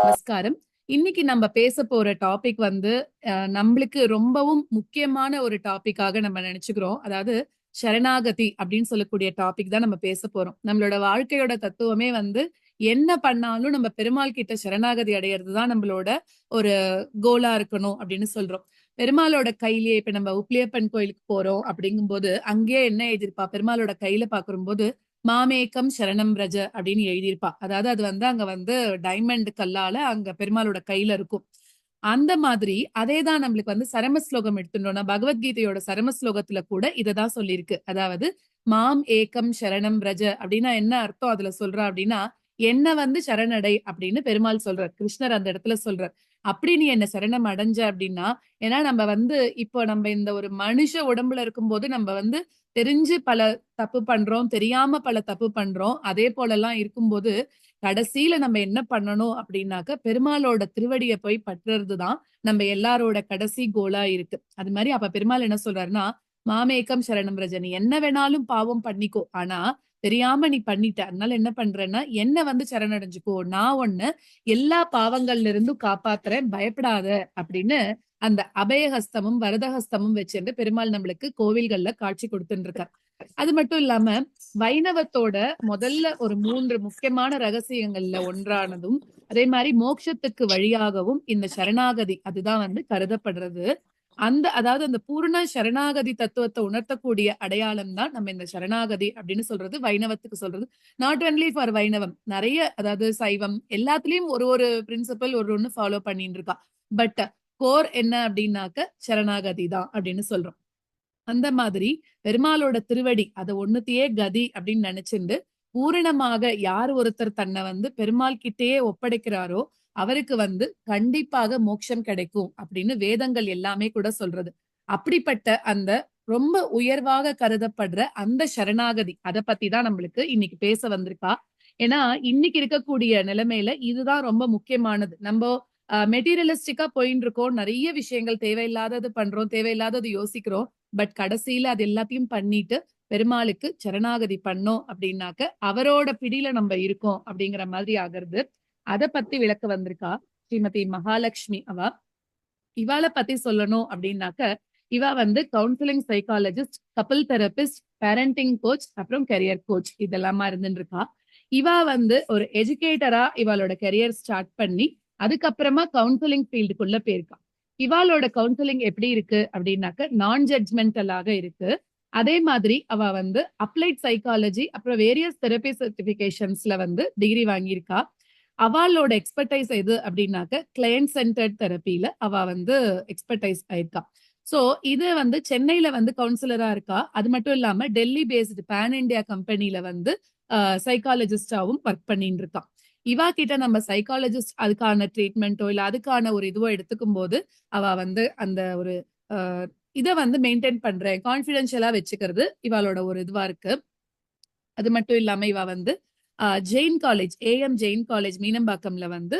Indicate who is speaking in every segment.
Speaker 1: நமஸ்காரம். இன்னைக்கு நம்ம பேச போற டாபிக் வந்து நம்மளுக்கு ரொம்பவும் முக்கியமான ஒரு டாபிக்காக நம்ம நினைச்சுக்கிறோம். அதாவது சரணாகதி அப்படின்னு சொல்லக்கூடிய டாபிக் தான் நம்ம பேச போறோம். நம்மளோட வாழ்க்கையோட தத்துவமே வந்து என்ன பண்ணாலும் நம்ம பெருமாள் கிட்ட சரணாகதி அடையிறது தான் நம்மளோட ஒரு கோலா இருக்கணும் அப்படின்னு சொல்றோம். பெருமாளோட கையிலேயே இப்ப நம்ம உப்பிலியப்பன் கோயிலுக்கு போறோம் அப்படிங்கும்போது அங்கேயே என்ன எழுதியிருப்பா, பெருமாளோட கையில பாக்கும்போது மாமேக்கம் சரணம் ரஜ அப்படின்னு எழுதியிருப்பா. அதாவது அது வந்து அங்க வந்து டைமண்ட் கல்லால அங்க பெருமாளோட கையில இருக்கும். அந்த மாதிரி அதேதான் நம்மளுக்கு வந்து சரம ஸ்லோகம் எடுத்துட்டோம்னா பகவத்கீதையோட சரம ஸ்லோகத்துல கூட இததான் சொல்லியிருக்கு. அதாவது மாம் ஏக்கம் சரணம் ரஜ அப்படின்னா என்ன அர்த்தம் அதுல சொல்றா அப்படின்னா, என்ன வந்து சரணடை அப்படின்னு பெருமாள் சொல்றார். கிருஷ்ணர் அந்த இடத்துல சொல்றார். அப்படி நீ என்ன சரணம் அடைஞ்ச அப்படின்னா, ஏன்னா நம்ம வந்து இப்போ நம்ம இந்த ஒரு மனுஷ உடம்புல இருக்கும்போது நம்ம வந்து தெரிஞ்சு பல தப்பு பண்றோம், தெரியாம பல தப்பு பண்றோம். அதே போலலாம் இருக்கும்போது, கடைசியில நம்ம என்ன பண்ணணும் அப்படின்னாக்க, பெருமாளோட திருவடிய போய் பற்றுறதுதான் நம்ம எல்லாரோட கடைசி கோலா இருக்கு. அது மாரி அப்ப பெருமாள் என்ன சொல்றாருன்னா, "மாமேகம் சரணம் ரஜ. நீ என்ன வேணாலும் பாவம் பண்ணிக்கோ. ஆனா, தெரியாம நீ பண்ணிட்ட. அதனால என்ன பண்றேன்னா, என்ன வந்து சரணடைஞ்சுக்கோ. நான் உன்ன எல்லா பாவங்கள்ல இருந்தும் காப்பாத்துறேன். பயப்படாத" அப்படின்னு அந்த அபயஹஸ்தமும், வரதஹஸ்தமும் வச்சுண்டு பெருமாள் நம்மளுக்கு கோவில்கள்ல காட்சி குடுத்துன்னு இருக்கார். அது மட்டும் இல்லாம, வைணவத்தோட முதல்ல ஒரு 3 முக்கியமான ரகசியங்கள்ல ஒன்றானதும், அதே மாரி மோட்சத்துக்கு வழியாகவும் இந்த சரணாகதி அதுதான் வந்து கருதப்படுறது. அதாவது அந்த பூர்ண சரணாகதி தத்துவத்த உணர்த்தக்கூடிய அடையாளம் தான் நம்ம இந்த சரணாகதி அப்படின்னு சொல்றது, வைணவத்துக்கு சொல்றது. நாட் ஒன்லி ஃபார் வைணவம். நெறைய அதாவது சைவம் எல்லாத்துலயும் ஒரு ஒரு பிரின்சிபல் ஒரு ஒண்ணு ஃபாலோ பண்ணிட்டு இருக்கா. பட் கோர் என்ன அப்படின்னாக்க சரணாகதி தான் அப்படின்னு சொல்றோம். அந்த மாதிரி பெருமாளோட திருவடி அத ஒண்ணுத்தையே கதி அப்படின்னு நினைச்சுண்டு பூரணமாக யார் ஒருத்தர் தன்னை வந்து பெருமாள் கிட்டேயே ஒப்படைக்கிறாரோ அவருக்கு வந்து கண்டிப்பாக மோட்சம் கிடைக்கும் அப்படின்னு வேதங்கள் எல்லாமே கூட சொல்றது. அப்படிப்பட்ட அந்த ரொம்ப உயர்வாக கருதப்படுற அந்த சரணாகதி அத பத்தி தான் நம்மளுக்கு இன்னைக்கு பேச வந்திருக்கா. ஏன்னா இன்னைக்கு இருக்கக்கூடிய நிலைமையில இதுதான் ரொம்ப முக்கியமானது. நம்ம மெட்டீரியலிஸ்டிக்கா போயின்னு இருக்கோம். நிறைய விஷயங்கள் தேவையில்லாதது பண்றோம், தேவையில்லாதது யோசிக்கிறோம். பட் கடைசியில அது எல்லாத்தையும் பண்ணிட்டு பெருமாளுக்கு சரணாகதி பண்ணோம் அப்படின்னாக்க அவரோட பிடியில நம்ம இருக்கோம் அப்படிங்கிற மாதிரி ஆகிறது. அத பத்தி விளக்க வந்திருக்கா ஸ்ரீமதி மகாலட்சுமி அவ. இவாள பத்தி சொல்லணும் அப்படின்னாக்க, இவ வந்து counselling psychologist, couple therapist, parenting coach, அப்புறம் கெரியர் கோச் இதெல்லாமா இருந்துட்டு இருக்கா. இவ வந்து ஒரு எஜுகேட்டரா இவாளோட கெரியர் ஸ்டார்ட் பண்ணி, அதுக்கப்புறமா கவுன்சிலிங் ஃபீல்டுக்குள்ள போயிருக்கா. இவாளோட கவுன்சிலிங் எப்படி இருக்கு அப்படின்னாக்க, நான் ஜட்ஜ்மெண்டலாக இருக்கு. அதே மாதிரி அவ வந்து அப்ளைட் சைக்காலஜி அப்புறம் வேரியஸ் தெரபி சர்டிபிகேஷன்ஸ்ல வந்து டிகிரி வாங்கியிருக்கா. அவளோட எக்ஸ்பர்டைஸ் எது அப்படின்னாக்க கிளையன்ட் சென்டர்ட் தெரப்பில அவ வந்து எக்ஸ்பர்டைஸ் ஆயிருக்கா. சோ இது வந்து சென்னையில வந்து கவுன்சிலரா இருக்கா. அது மட்டும் இல்லாம டெல்லி பேஸ்டு பேன் இண்டியா கம்பெனில வந்து சைக்காலஜிஸ்டாவும் ஒர்க் பண்ணிட்டு இருக்கா. இவா கிட்ட நம்ம சைக்காலஜிஸ்ட் அதுக்கான ட்ரீட்மெண்ட்டோ இல்ல அதுக்கான ஒரு இதுவோ எடுத்துக்கும் போது அவ வந்து அந்த ஒரு இதை வந்து மெயின்டைன் பண்றேன் கான்பிடென்ஷியலா வச்சுக்கிறது இவளோட ஒரு இதுவா இருக்கு. அது மட்டும் இல்லாம இவ வந்து Jain college AM Jain college மீனம்பாக்கம்ல வந்து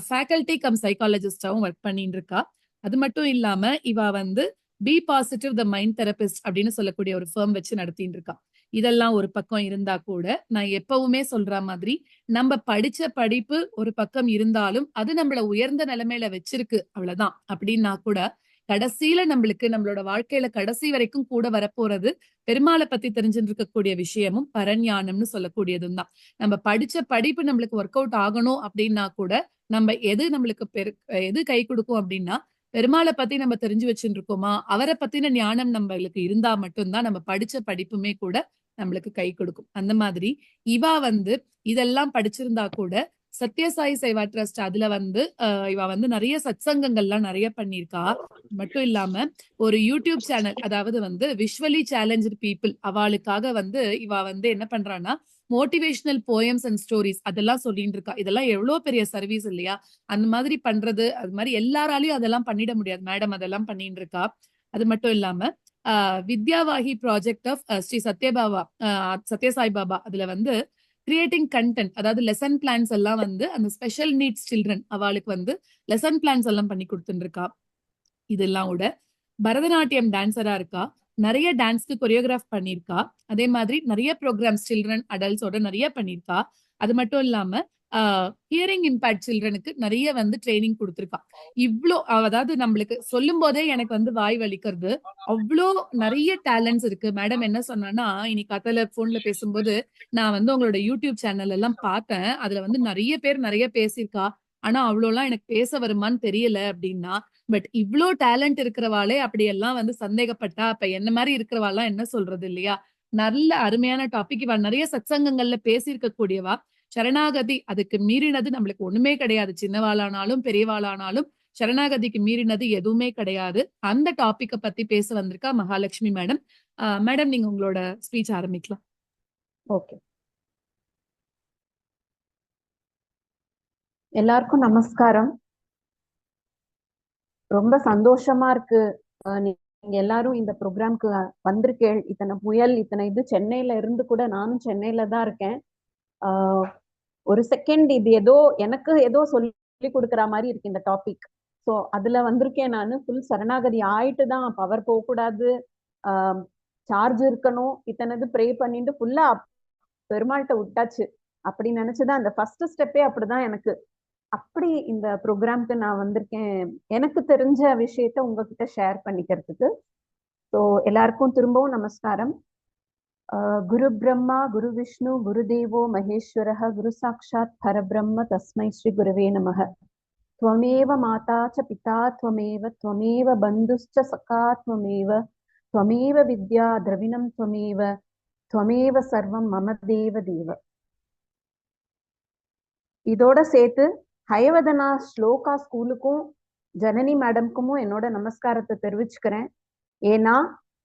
Speaker 1: ஃபேக்கல்டி கம் சைக்காலஜிஸ்டாவும் ஒர்க் பண்ணிட்டு இருக்கா. அது மட்டும் இல்லாம இவ வந்து be positive the mind therapist அப்படின்னு சொல்லக்கூடிய ஒரு ஃபேம் வச்சு நடத்திட்டு இருக்கா. இதெல்லாம் ஒரு பக்கம் இருந்தா கூட நான் எப்பவுமே சொல்ற மாதிரி நம்ம படிச்ச படிப்பு ஒரு பக்கம் இருந்தாலும் அது நம்மள உயர்ந்த நிலைமையில வச்சிருக்கு அவ்வளவுதான். அப்படின்னா கூட கடைசியில நம்மளுக்கு நம்மளோட வாழ்க்கையில கடைசி வரைக்கும் கூட வரப்போறது பெருமாளை பத்தி தெரிஞ்சுட்டு இருக்கக்கூடிய விஷயமும் பரஞானம்னு சொல்லக்கூடியதும் தான். நம்ம படிச்ச படிப்பு நம்மளுக்கு ஒர்க் அவுட் ஆகணும் அப்படின்னா கூட நம்ம எது நம்மளுக்கு எது கை கொடுக்கும் அப்படின்னா பெருமாளை பத்தி நம்ம தெரிஞ்சு வச்சுட்டு இருக்கோமா அவரை பத்தின ஞானம் நம்மளுக்கு இருந்தா மட்டும்தான் நம்ம படிச்ச படிப்புமே கூட நம்மளுக்கு கை கொடுக்கும். அந்த மாதிரி இவா வந்து இதெல்லாம் படிச்சிருந்தா கூட சத்யசாயி சேவா ட்ரஸ்ட் அதுல வந்து இவ வந்து நிறைய சத்சங்கங்கள்லாம் நிறைய பண்ணியிருக்கா. மட்டும் இல்லாம ஒரு யூடியூப் சேனல் அதாவது வந்து விஷுவலி சேலஞ்சு பீப்புள் அவளுக்காக வந்து இவ வந்து என்ன பண்றான்னா மோட்டிவேஷனல் போயம்ஸ் அண்ட் ஸ்டோரிஸ் அதெல்லாம் சொல்லிட்டு இருக்கா. இதெல்லாம் எவ்வளவு பெரிய சர்வீஸ் இல்லையா. அந்த மாதிரி பண்றது அது மாதிரி எல்லாராலையும் அதெல்லாம் பண்ணிட முடியாது. மேடம் அதெல்லாம் பண்ணிட்டு இருக்கா. அது மட்டும் இல்லாம வித்யாவாஹி ப்ராஜெக்ட் ஆஃப் ஸ்ரீ சத்யபாபா சத்யசாய் பாபா அதுல வந்து கிரியேட்டிங் கண்டென்ட் அதாவது லெசன் பிளான்ஸ் எல்லாம் வந்து அந்த ஸ்பெஷல் நீட்ஸ் சில்ட்ரன் அவளுக்கு வந்து லெசன் பிளான்ஸ் எல்லாம் பண்ணி கொடுத்துட்டு இருக்கா. இதெல்லாம் விட பரதநாட்டியம் டான்சரா இருக்கா. நிறைய டான்ஸ்க்கு கொரியோகிராஃப் பண்ணியிருக்கா. அதே மாதிரி நிறைய ப்ரோக்ராம்ஸ் சில்ட்ரன் அடல்ட்ஸோட நிறைய பண்ணியிருக்கா. அது மட்டும் இல்லாம ஹியரிங் இம்பேர்ட் சில்ட்ரனுக்கு நிறைய வந்து ட்ரைனிங் கொடுத்துருக்கா. இவ்ளோ அதாவது நம்மளுக்கு சொல்லும் போதே எனக்கு வந்து வாய் வலிக்கிறது. அவ்ளோ நிறைய டேலண்ட்ஸ் இருக்கு. மேடம் என்ன சொன்னான்னா, இன்னைக்கு காத்தால ஃபோன்ல பேசும்போது, நான் வந்து உங்களோட யூடியூப் சேனல் எல்லாம் பார்த்தேன். அதுல வந்து நிறைய பேர் நிறைய பேசியிருக்கா. ஆனா அவ்வளோலாம் எனக்கு பேச வருமான்னு தெரியல அப்படின்னா. பட் இவ்ளோ டேலண்ட் இருக்கிறவாளே அப்படியெல்லாம் வந்து சந்தேகப்பட்டா, அப்ப என்ன மாரி இருக்கிறவாள்லாம் என்ன சொல்றது இல்லையா? நல்ல அருமையான டாபிக். இவ நிறைய சத்சங்கங்கள்ல பேசியிருக்க கூடியவா. சரணாகதி அதுக்கு மீறினது நம்மளுக்கு ஒண்ணுமே கிடையாது. சின்னவாளானாலும் பெரியவாளானாலும் சரணாகதிக்கு மீறினது எதுவுமே கிடையாது. அந்த டாபிக்க பத்தி பேச வந்திருக்கா மகாலட்சுமி மேடம். மேடம் நீங்க உங்களோட ஸ்பீச் ஆரம்பிக்கலாம்.
Speaker 2: ஓகே. எல்லாருக்கும் நமஸ்காரம். ரொம்ப சந்தோஷமா இருக்கு. நீங்க எல்லாரும் இந்த ப்ரோக்ராம்க்கு வந்திருக்கேள். இத்தனை புயல் இத்தனை இது சென்னையில இருந்து கூட நானும் சென்னையில தான் இருக்கேன். ஒரு செகண்ட் இது ஏதோ எனக்கு ஏதோ சொல்லி கொடுக்குற மாதிரி இருக்கு இந்த டாபிக். ஸோ அதுல வந்திருக்கேன் நான். ஃபுல் சரணாகதி ஆயிட்டு தான், பவர் போகக்கூடாது, சார்ஜ் இருக்கணும், இத்தனது ப்ரே பண்ணிட்டு ஃபுல்லா பெருமாள்கிட்ட விட்டாச்சு. அப்படி நினைச்சுதான் அந்த ஃபர்ஸ்ட் ஸ்டெப்பே அப்படிதான் எனக்கு. அப்படி இந்த ப்ரோக்ராம்க்கு நான் வந்திருக்கேன், எனக்கு தெரிஞ்ச விஷயத்த உங்ககிட்ட ஷேர் பண்ணிக்கிறதுக்கு. ஸோ எல்லாருக்கும் திரும்பவும் நமஸ்காரம். குரு பிரம்மா குரு விஷ்ணு குரு தேவோ மகேஸ்வரः குரு சாட்சாத் பரபிரம்ம தஸ்மை ஸ்ரீ குருவே நமः. त्वमेव माता च पिता त्वमेव बन्धुश्च सखा त्वमेव विद्या द्रविणं त्वमेव सर्वं मम देव देव. இதோட சேர்த்து ஹயவதனா ஸ்லோகா ஸ்கூலுக்கும் ஜனனி மேடம்க்கும் என்னோட நமஸ்காரத்தை தெரிவிச்சுக்கிறேன். ஏன்னா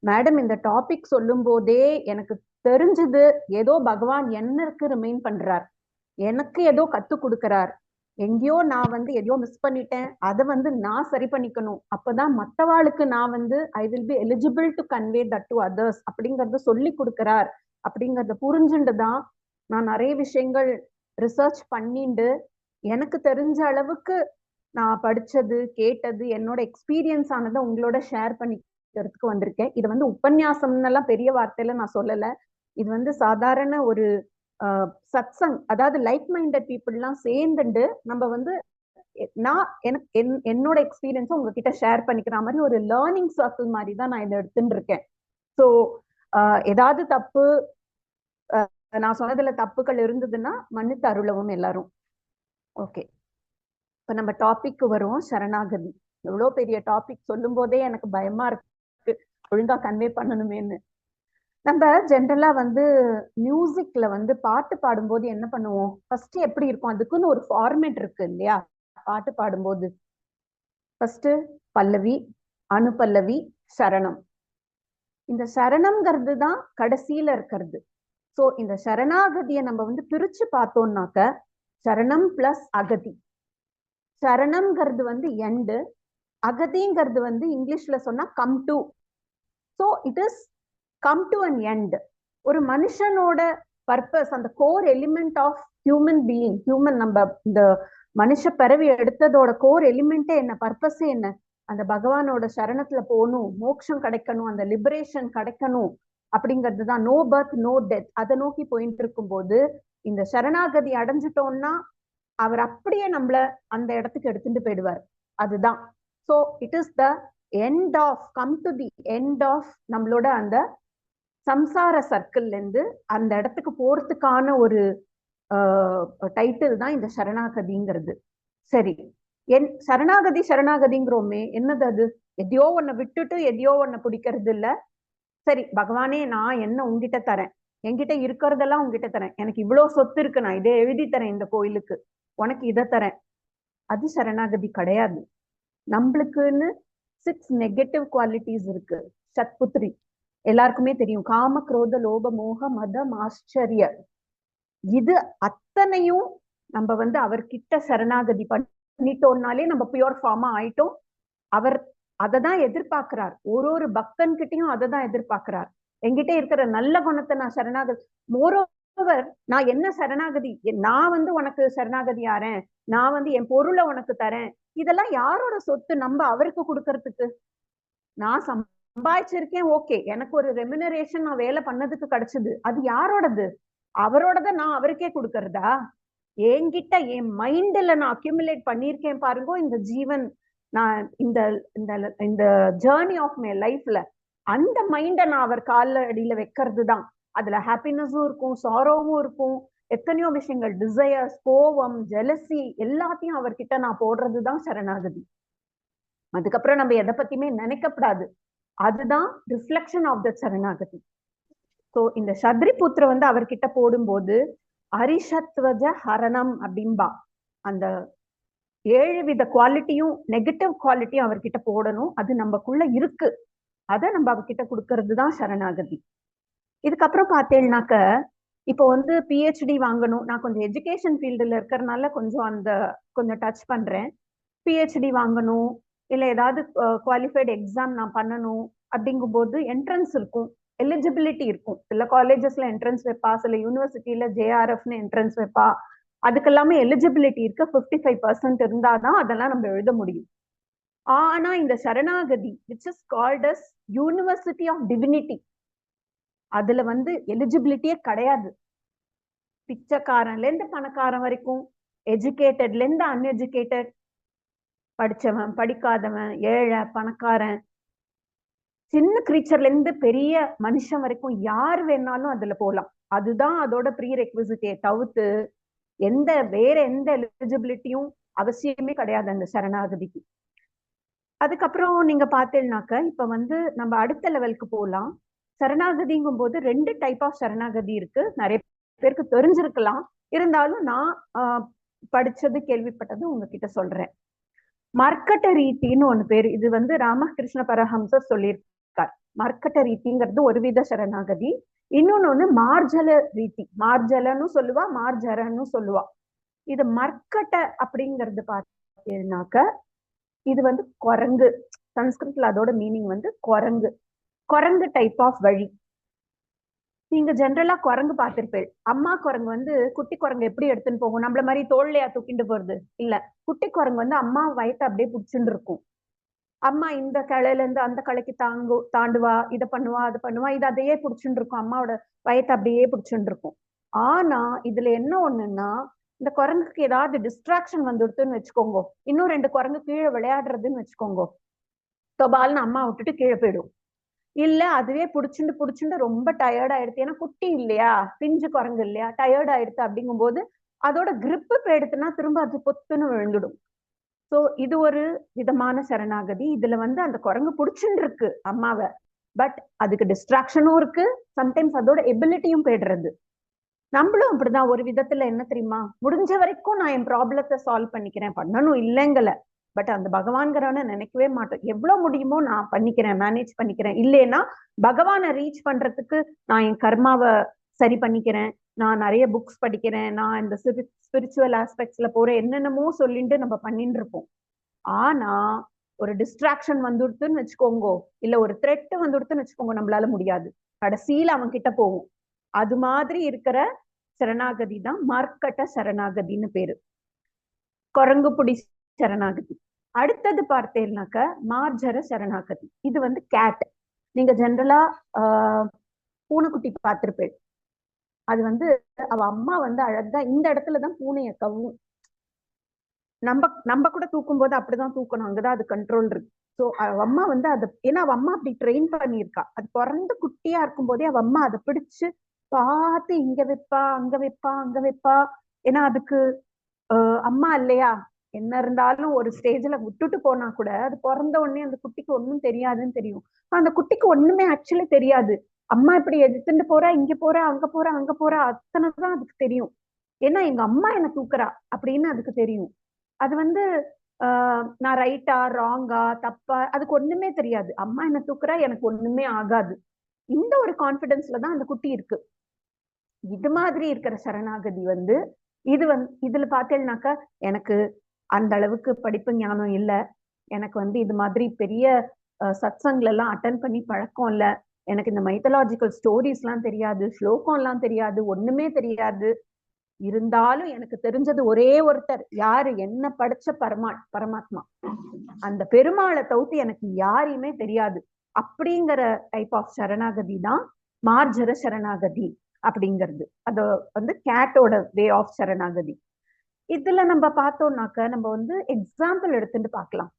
Speaker 2: மேடம் இந்த டாபிக் சொல்லும் போதே எனக்கு தெரிஞ்சது ஏதோ பகவான் எனக்கு ரிமைன் பண்றார், எனக்கு ஏதோ கத்து கொடுக்கிறார். எங்கேயோ நான் வந்து எதையோ மிஸ் பண்ணிட்டேன், அதை வந்து நான் சரி பண்ணிக்கணும். அப்பதான் மற்றவாளுக்கு நான் வந்து I will be eligible to convey that to others அப்படிங்கறத சொல்லி கொடுக்கிறார். அப்படிங்கறத புரிஞ்சுட்டு தான் நான் நிறைய விஷயங்கள் ரிசர்ச் பண்ணிண்டு எனக்கு தெரிஞ்ச அளவுக்கு நான் படிச்சது கேட்டது என்னோட எக்ஸ்பீரியன்ஸ் ஆனதை உங்களோட ஷேர் பண்ணிக்கிறதுக்கு வந்திருக்கேன். இது வந்து உபன்யாசம்னு எல்லாம் பெரிய வார்த்தையில நான் சொல்லல. இது வந்து சாதாரண ஒரு சத்சங், அதாவது லைக் மைண்டட் பீப்புள்லாம் சேர்ந்துட்டு நம்ம வந்து நான் எனக்கு என்னோட எக்ஸ்பீரியன்ஸை உங்ககிட்ட ஷேர் பண்ணிக்கிற மாதிரி ஒரு லேர்னிங் சர்க்கிள் மாதிரி தான் நான் இதை எடுத்துட்டு இருக்கேன். ஸோ ஏதாவது தப்பு நான் சொன்னதுல தப்புகள் இருந்ததுன்னா மன்னித்து அருளவும் எல்லாரும். ஓகே, இப்ப நம்ம டாபிக் வருவோம். சரணாகதி எவ்வளோ பெரிய டாபிக், சொல்லும் போதே எனக்கு பயமா இருக்கு ஒழுங்கா கன்வே பண்ணணுமேன்னு. நம்ம ஜென்ரலா வந்து மியூசிக்ல வந்து பாட்டு பாடும்போது என்ன பண்ணுவோம், ஃபர்ஸ்ட் எப்படி இருக்கும், அதுக்குன்னு ஒரு ஃபார்மேட் இருக்கு இல்லையா? பாட்டு பாடும்போது ஃபர்ஸ்ட் பல்லவி, அனுபல்லவி, சரணம். இந்த சரணம்ங்கிறது தான் கடைசியில இருக்கிறது. ஸோ இந்த சரணாகதியை நம்ம வந்து பிரிச்சு பார்த்தோம்னாக்க சரணம் பிளஸ் அகதி. சரணம்ங்கிறது வந்து எண்டு, அகதிங்கிறது வந்து இங்கிலீஷ்ல சொன்னா come to. So it is come to an end. ஒரு மனுஷனோட பர்பஸ், அந்த core element of human being, human நம்ம இந்த மனுஷ பிறவி எடுத்ததோட கோர் எலிமெண்டே என்ன, பர்பஸே என்ன, அந்த பகவானோட சரணத்துல போகணும், மோட்சம் கிடைக்கணும், அந்த லிபரேஷன் கிடைக்கணும் அப்படிங்கிறது தான். நோ பர்த் நோ டெத், அதை நோக்கி போயிட்டு இருக்கும் போது இந்த சரணாகதி அடைஞ்சிட்டோம்னா அவர் அப்படியே நம்மள அந்த இடத்துக்கு எடுத்துட்டு போயிடுவார். அதுதான். So it is the end of, come to the end of நம்மளோட அந்த சம்சார சர்க்கிள்ல இருந்து அந்த இடத்துக்கு போறதுக்கான ஒரு டைட்டில் தான் இந்த சரணாகதிங்கிறது. சரி, சரணாகதிங்கிறோமே, என்னது அது? எதையோ ஒன்ன விட்டுட்டு எதையோ ஒன்ன பிடிக்கிறது இல்ல. சரி பகவானே நான் என்ன உங்ககிட்ட தரேன், என்கிட்ட இருக்கிறதெல்லாம் உங்ககிட்ட தரேன், எனக்கு இவ்வளவு சொத்து இருக்கு, நான் இதை எழுதி தரேன் இந்த கோயிலுக்கு, உனக்கு இதை தரேன். அது சரணாகதி கிடையாது. நம்மளுக்குன்னு 6 நெகட்டிவ் குவாலிட்டிஸ் இருக்கு. சத்புத்ரி எல்லாருக்குமே தெரியும், காம குரோத லோப மோக மதம் ஆச்சரிய. இது அத்தனையும் நம்ம வந்து அவர்கிட்ட சரணாகதி பண்ணிட்டோம்னாலே நம்ம பியூர் ஃபார்மா ஆயிட்டோம். அவர் அதை தான் எதிர்பார்க்கிறார், ஒரு பக்தன் கிட்டையும் அதை தான் எதிர்பார்க்கிறார். என்கிட்ட இருக்கிற நல்ல குணத்தை நான் சரணாகதி, மோரோவர் நான் என்ன சரணாகதி, நான் வந்து உனக்கு சரணாகதி ஆறேன், நான் வந்து என் பொருளை உனக்கு தரேன், இதெல்லாம் யாரோட சொத்து நம்ம அவருக்கு கொடுக்கறதுக்கு? நான் சம்பாதிச்சிருக்கேன், ஓகே, எனக்கு ஒரு ரெமினரேஷன் நான் வேலை பண்ணதுக்கு கிடைச்சது, அது யாரோடது? அவரோடத நான் அவருக்கே கொடுக்கறதா? என்கிட்ட என் மைண்ட்ல நான் அக்யூமுலேட் பண்ணியிருக்கேன் பாருங்க இந்த ஜீவன், நான் இந்த இந்த இந்த ஜேர்னி ஆஃப் மை லைஃப்ல அந்த மைண்டை நான் அவர் கால அடியில வைக்கிறது தான். அதுல ஹாப்பினஸும் இருக்கும், சாரோவும் இருக்கும், எத்தனையோ விஷயங்கள், டிசையர்ஸ், கோவம், ஜெலசி எல்லாத்தையும் அவர்கிட்ட நான் போடுறதுதான் சரணாகதி. அதுக்கப்புறம் நம்ம எதை பத்தியுமே நினைக்கப்படாது. அதுதான் ரிஃப்ளெக்ஷன் ஆஃப் த சரணாகதி. ஸோ இந்த சத்ரிபுத்திர வந்து அவர்கிட்ட போடும்போது அரிஷத்வஜ ஹரணம் அப்படின்பா. அந்த 7 வித குவாலிட்டியும் நெகட்டிவ் குவாலிட்டியும் அவர்கிட்ட போடணும். அது நமக்குள்ள இருக்கு, அதை நம்ம அவர்கிட்ட கொடுக்கறது தான் சரணாகதி. இதுக்கப்புறம் பார்த்தேன்னாக்க இப்போ வந்து பிஹெச்டி வாங்கணும். நான் கொஞ்சம் எஜுகேஷன் ஃபீல்டுல இருக்கிறதுனால கொஞ்சம் டச் பண்றேன். பிஹெச்டி வாங்கணும், இல்லை ஏதாவது குவாலிஃபைடு எக்ஸாம் நான் பண்ணணும் அப்படிங்கும்போது என்ட்ரன்ஸ் இருக்கும், எலிஜிபிலிட்டி இருக்கும். சில காலேஜஸ்ல என்ட்ரன்ஸ் வைப்பா, சில யூனிவர்சிட்டியில ஜேஆர்எஃப்னு என்ட்ரன்ஸ் வைப்பா. அதுக்கெல்லாமே எலிஜிபிலிட்டி இருக்கு. 55% இருந்தாதான் அதெல்லாம் நம்ம எழுத முடியும். ஆனா இந்த சரணாகதி which is called as university of divinity, அதுல வந்து எலிஜிபிலிட்டியே கிடையாது. பிச்சைக்காரன்ல இருந்து பணக்காரன் வரைக்கும், எஜுகேட்டட்ல இருந்து அன்எஜுகேட்டட், படிச்சவன் படிக்காதவன், ஏழை பணக்காரன், சின்ன கிரீச்சர்ல இருந்து பெரிய மனுஷன் வரைக்கும் யார் வேணாலும் அதுல போகலாம். அதுதான் அதோட ப்ரீ ரெக்விசிட்டியை தவிர்த்து வேற எந்த எலிஜிபிலிட்டியும் அவசியமே கிடையாது அந்த சரணாகதிக்கு. அதுக்கப்புறம் நீங்க பார்த்தீங்கன்னாக்க இப்ப வந்து நம்ம அடுத்த லெவலுக்கு போகலாம். சரணாகதிங்கும் போது 2 டைப் ஆஃப் சரணாகதி இருக்கு. நிறைய பேருக்கு தெரிஞ்சிருக்கலாம், இருந்தாலும் நான் படிச்சது கேள்விப்பட்டது உங்ககிட்ட சொல்றேன். மர்க்கட்ட ரீதின்னு ஒண்ணு பேரு. இது வந்து ராமகிருஷ்ண பரஹம்சர் சொல்லியிருக்கார். மர்க்கட்ட ரீதிங்கிறது ஒரு வித சரணாகதி. இன்னொன்னு ஒண்ணு மார்ஜல ரீதி. மார்ஜலன்னு சொல்லுவா, மார்ஜரன்னு சொல்லுவா. இது மர்க்கட்ட அப்படிங்கிறது பார்த்தீங்கன்னாக்க இது வந்து குரங்கு. சன்ஸ்கிருத்ல அதோட மீனிங் வந்து குரங்கு. குரங்கு டைப் ஆஃப் வழி. நீங்க ஜென்ரலா குரங்கு பார்த்திருப்பேன். அம்மா குரங்கு வந்து குட்டி குரங்கு எப்படி எடுத்துன்னு போகும், நம்மள மாதிரி தோல்லையா தூக்கிட்டு போறது இல்ல. குட்டி குரங்கு வந்து அம்மா வயத்தை அப்படியே பிடிச்சுட்டு இருக்கும். அம்மா இந்த கிளையில இருந்து அந்த கிளைக்கு தாண்டுவா, இதை பண்ணுவா, அது பண்ணுவா, இது அதையே பிடிச்சுட்டு இருக்கும். அம்மாவோட வயத்தை அப்படியே பிடிச்சுட்டு இருக்கும். ஆனா இதுல என்ன ஒண்ணுன்னா, இந்த குரங்குக்கு ஏதாவது டிஸ்ட்ராக்ஷன் வந்துடுதுன்னு வச்சுக்கோங்க, இன்னும் 2 குரங்கு கீழே விளையாடுறதுன்னு வச்சுக்கோங்க, தொபால்னு அம்மா விட்டுட்டு கீழே போயிடும். இல்ல அதுவே புடிச்சுண்டு ரொம்ப டயர்ட் ஆயிடுது. ஏன்னா குட்டி இல்லையா, பிஞ்சு குரங்கு இல்லையா, டயர்ட் ஆயிடுது. அப்படிங்கும் போது அதோட கிரிப்பு போயிடுத்துன்னா திரும்ப அது பொத்துன்னு விழுந்துடும். சோ இது ஒரு விதமான சரணாகதி. இதுல வந்து அந்த குரங்கு புடிச்சுட்டு இருக்கு அம்மாவை, பட் அதுக்கு டிஸ்ட்ராக்ஷனும் இருக்கு, சம்டைம்ஸ் அதோட எபிலிட்டியும் போயிடுறது. நம்மளும் அப்படிதான் ஒரு விதத்துல. என்ன தெரியுமா, முடிஞ்ச வரைக்கும் நான் என் ப்ராப்ளத்தை சால்வ் பண்ணிக்கிறேன், பண்ணணும் இல்லைங்கல, பட் அந்த பகவான்கிறவனை நினைக்கவே மாட்டோம். எவ்வளவு முடியுமோ நான் பண்ணிக்கிறேன், மேனேஜ் பண்ணிக்கிறேன். இல்லைன்னா பகவானை ரீச் பண்றதுக்கு நான் என் கர்மாவை சரி பண்ணிக்கிறேன், நான் நிறைய புக்ஸ் படிக்கிறேன், நான் இந்த ஸ்பிரிச்சுவல் ஆஸ்பெக்ட்ஸ்ல போறேன், என்னென்னமோ சொல்லிட்டு நம்ம பண்ணிட்டு இருப்போம். ஆனா ஒரு டிஸ்ட்ராக்ஷன் வந்துடுத்துன்னு வச்சுக்கோங்க, இல்ல ஒரு த்ரெட் வந்துடுத்துன்னு வச்சுக்கோங்க, நம்மளால முடியாது. கடைசியில அவன் கிட்ட போகும். அது மாதிரி இருக்கிற சரணாகதி தான் மார்க்கட்ட சரணாகதின்னு பேரு, குரங்கு புடி சரணாகதி. அடுத்தது பார்த்தேன்னாக்க மார்ஜர சரணாகதி. இது வந்து கேட். நீங்க ஜென்ரலா பூனைக்குட்டி பார்த்திருப்பேன். அது வந்து அவ அம்மா வந்து அழகா இந்த இடத்துலதான் பூனைய கவும். நம்ம கூட தூக்கும் போது அப்படிதான் தூக்கணும், அங்கதான் அது கண்ட்ரோல் இருக்கு. சோ அவ அம்மா வந்து அது, ஏன்னா அவ அம்மா அப்படி ட்ரெயின் பண்ணியிருக்கா. அது பிறந்து குட்டியா இருக்கும் போதே அவ அம்மா அதை பிடிச்சு பார்த்து இங்க வைப்பா, அங்க வைப்பா, அங்க வைப்பா. ஏன்னா அதுக்கு அம்மா இல்லையா, என்ன இருந்தாலும் ஒரு ஸ்டேஜ்ல விட்டுட்டு போனா கூட அது பிறந்த உடனே அந்த குட்டிக்கு ஒண்ணும் தெரியாதுன்னு தெரியும். அந்த குட்டிக்கு ஒண்ணுமே ஆக்சுவலி தெரியாது. அம்மா இப்படி எடுத்துட்டு போறா, இங்க போறா, அங்க போறா, அங்க போறா, அத்தனைதான் அதுக்கு தெரியும். ஏன்னா எங்க அம்மா என்ன தூக்குறா அப்படின்னு அதுக்கு தெரியும். அது வந்து நான் ரைட்டா ராங்கா தப்பா அதுக்கு ஒண்ணுமே தெரியாது. அம்மா என்ன தூக்குறா, எனக்கு ஒண்ணுமே ஆகாது, இந்த ஒரு கான்பிடன்ஸ்ல தான் அந்த குட்டி இருக்கு. இது மாதிரி இருக்கிற சரணாகதி வந்து இதுல பார்த்தேன்னாக்கா எனக்கு அந்த அளவுக்கு படிப்பு ஞானம் இல்லை, எனக்கு வந்து இது மாதிரி பெரிய சத்சங்ல எல்லாம் அட்டன் பண்ணி பழக்கம் இல்லை, எனக்கு இந்த மைத்தலாஜிக்கல் ஸ்டோரிஸ் எல்லாம் தெரியாது, ஸ்லோகம் எல்லாம் தெரியாது, ஒண்ணுமே தெரியாது. இருந்தாலும் எனக்கு தெரிஞ்சது ஒரே ஒருத்தர், யாரு, என்ன படிச்ச பரமாத்மா. அந்த பெருமாளை தவிர்த்து எனக்கு யாரையுமே தெரியாது. அப்படிங்கிற டைப் ஆஃப் சரணாகதி தான் மார்ஜர சரணாகதி அப்படிங்கிறது. அது வந்து கேட்டோட வே ஆஃப் சரணாகதி. இதுல நம்ம பார்த்தோம்னாக்க நம்ம வந்து எக்ஸாம்பிள் எடுத்துட்டு பார்க்கலாம்.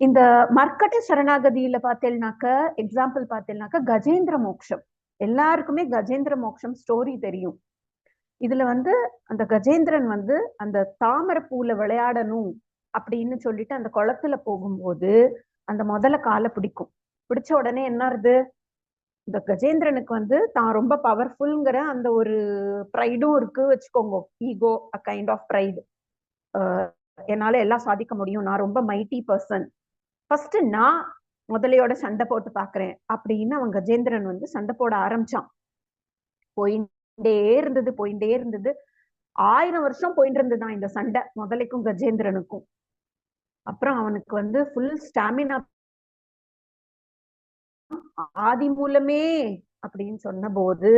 Speaker 2: இந்த மர்க்கட்ட சரணாகதியில பார்த்தேன்னாக்க எக்ஸாம்பிள் பார்த்தேன்னாக்க கஜேந்திர மோக்ஷம். எல்லாருக்குமே கஜேந்திர மோக்ஷம் ஸ்டோரி தெரியும். இதுல வந்து அந்த கஜேந்திரன் வந்து அந்த தாமரை பூல விளையாடணும் அப்படின்னு சொல்லிட்டு அந்த குளத்துல போகும்போது அந்த முதல்ல காலை பிடிக்கும். பிடிச்ச உடனே என்னது, இந்த கஜேந்திரனுக்கு வந்து தான் ரொம்ப பவர்ஃபுல்ங்கிற அந்த ஒரு ப்ரைடும் இருக்கு வச்சுக்கோங்க. Ego, a kind of pride. என்னால எல்லாம் சாதிக்க முடியும், நான் ரொம்ப மைட்டி பர்சன், ஃபர்ஸ்ட் நான் முதலையோட சண்டை போட்டு பாக்குறேன் அப்படின்னு அவன் கஜேந்திரன் வந்து சண்டை போட ஆரம்பிச்சான். போயிட்டே இருந்தது. 1000 வருஷம் போயிட்டு இருந்ததுதான் இந்த சண்டை முதலைக்கும் கஜேந்திரனுக்கும். அப்புறம் அவனுக்கு வந்து ஃபுல் ஸ்டாமினா, ஆதி மூலமே அப்படின்னு சொன்ன போது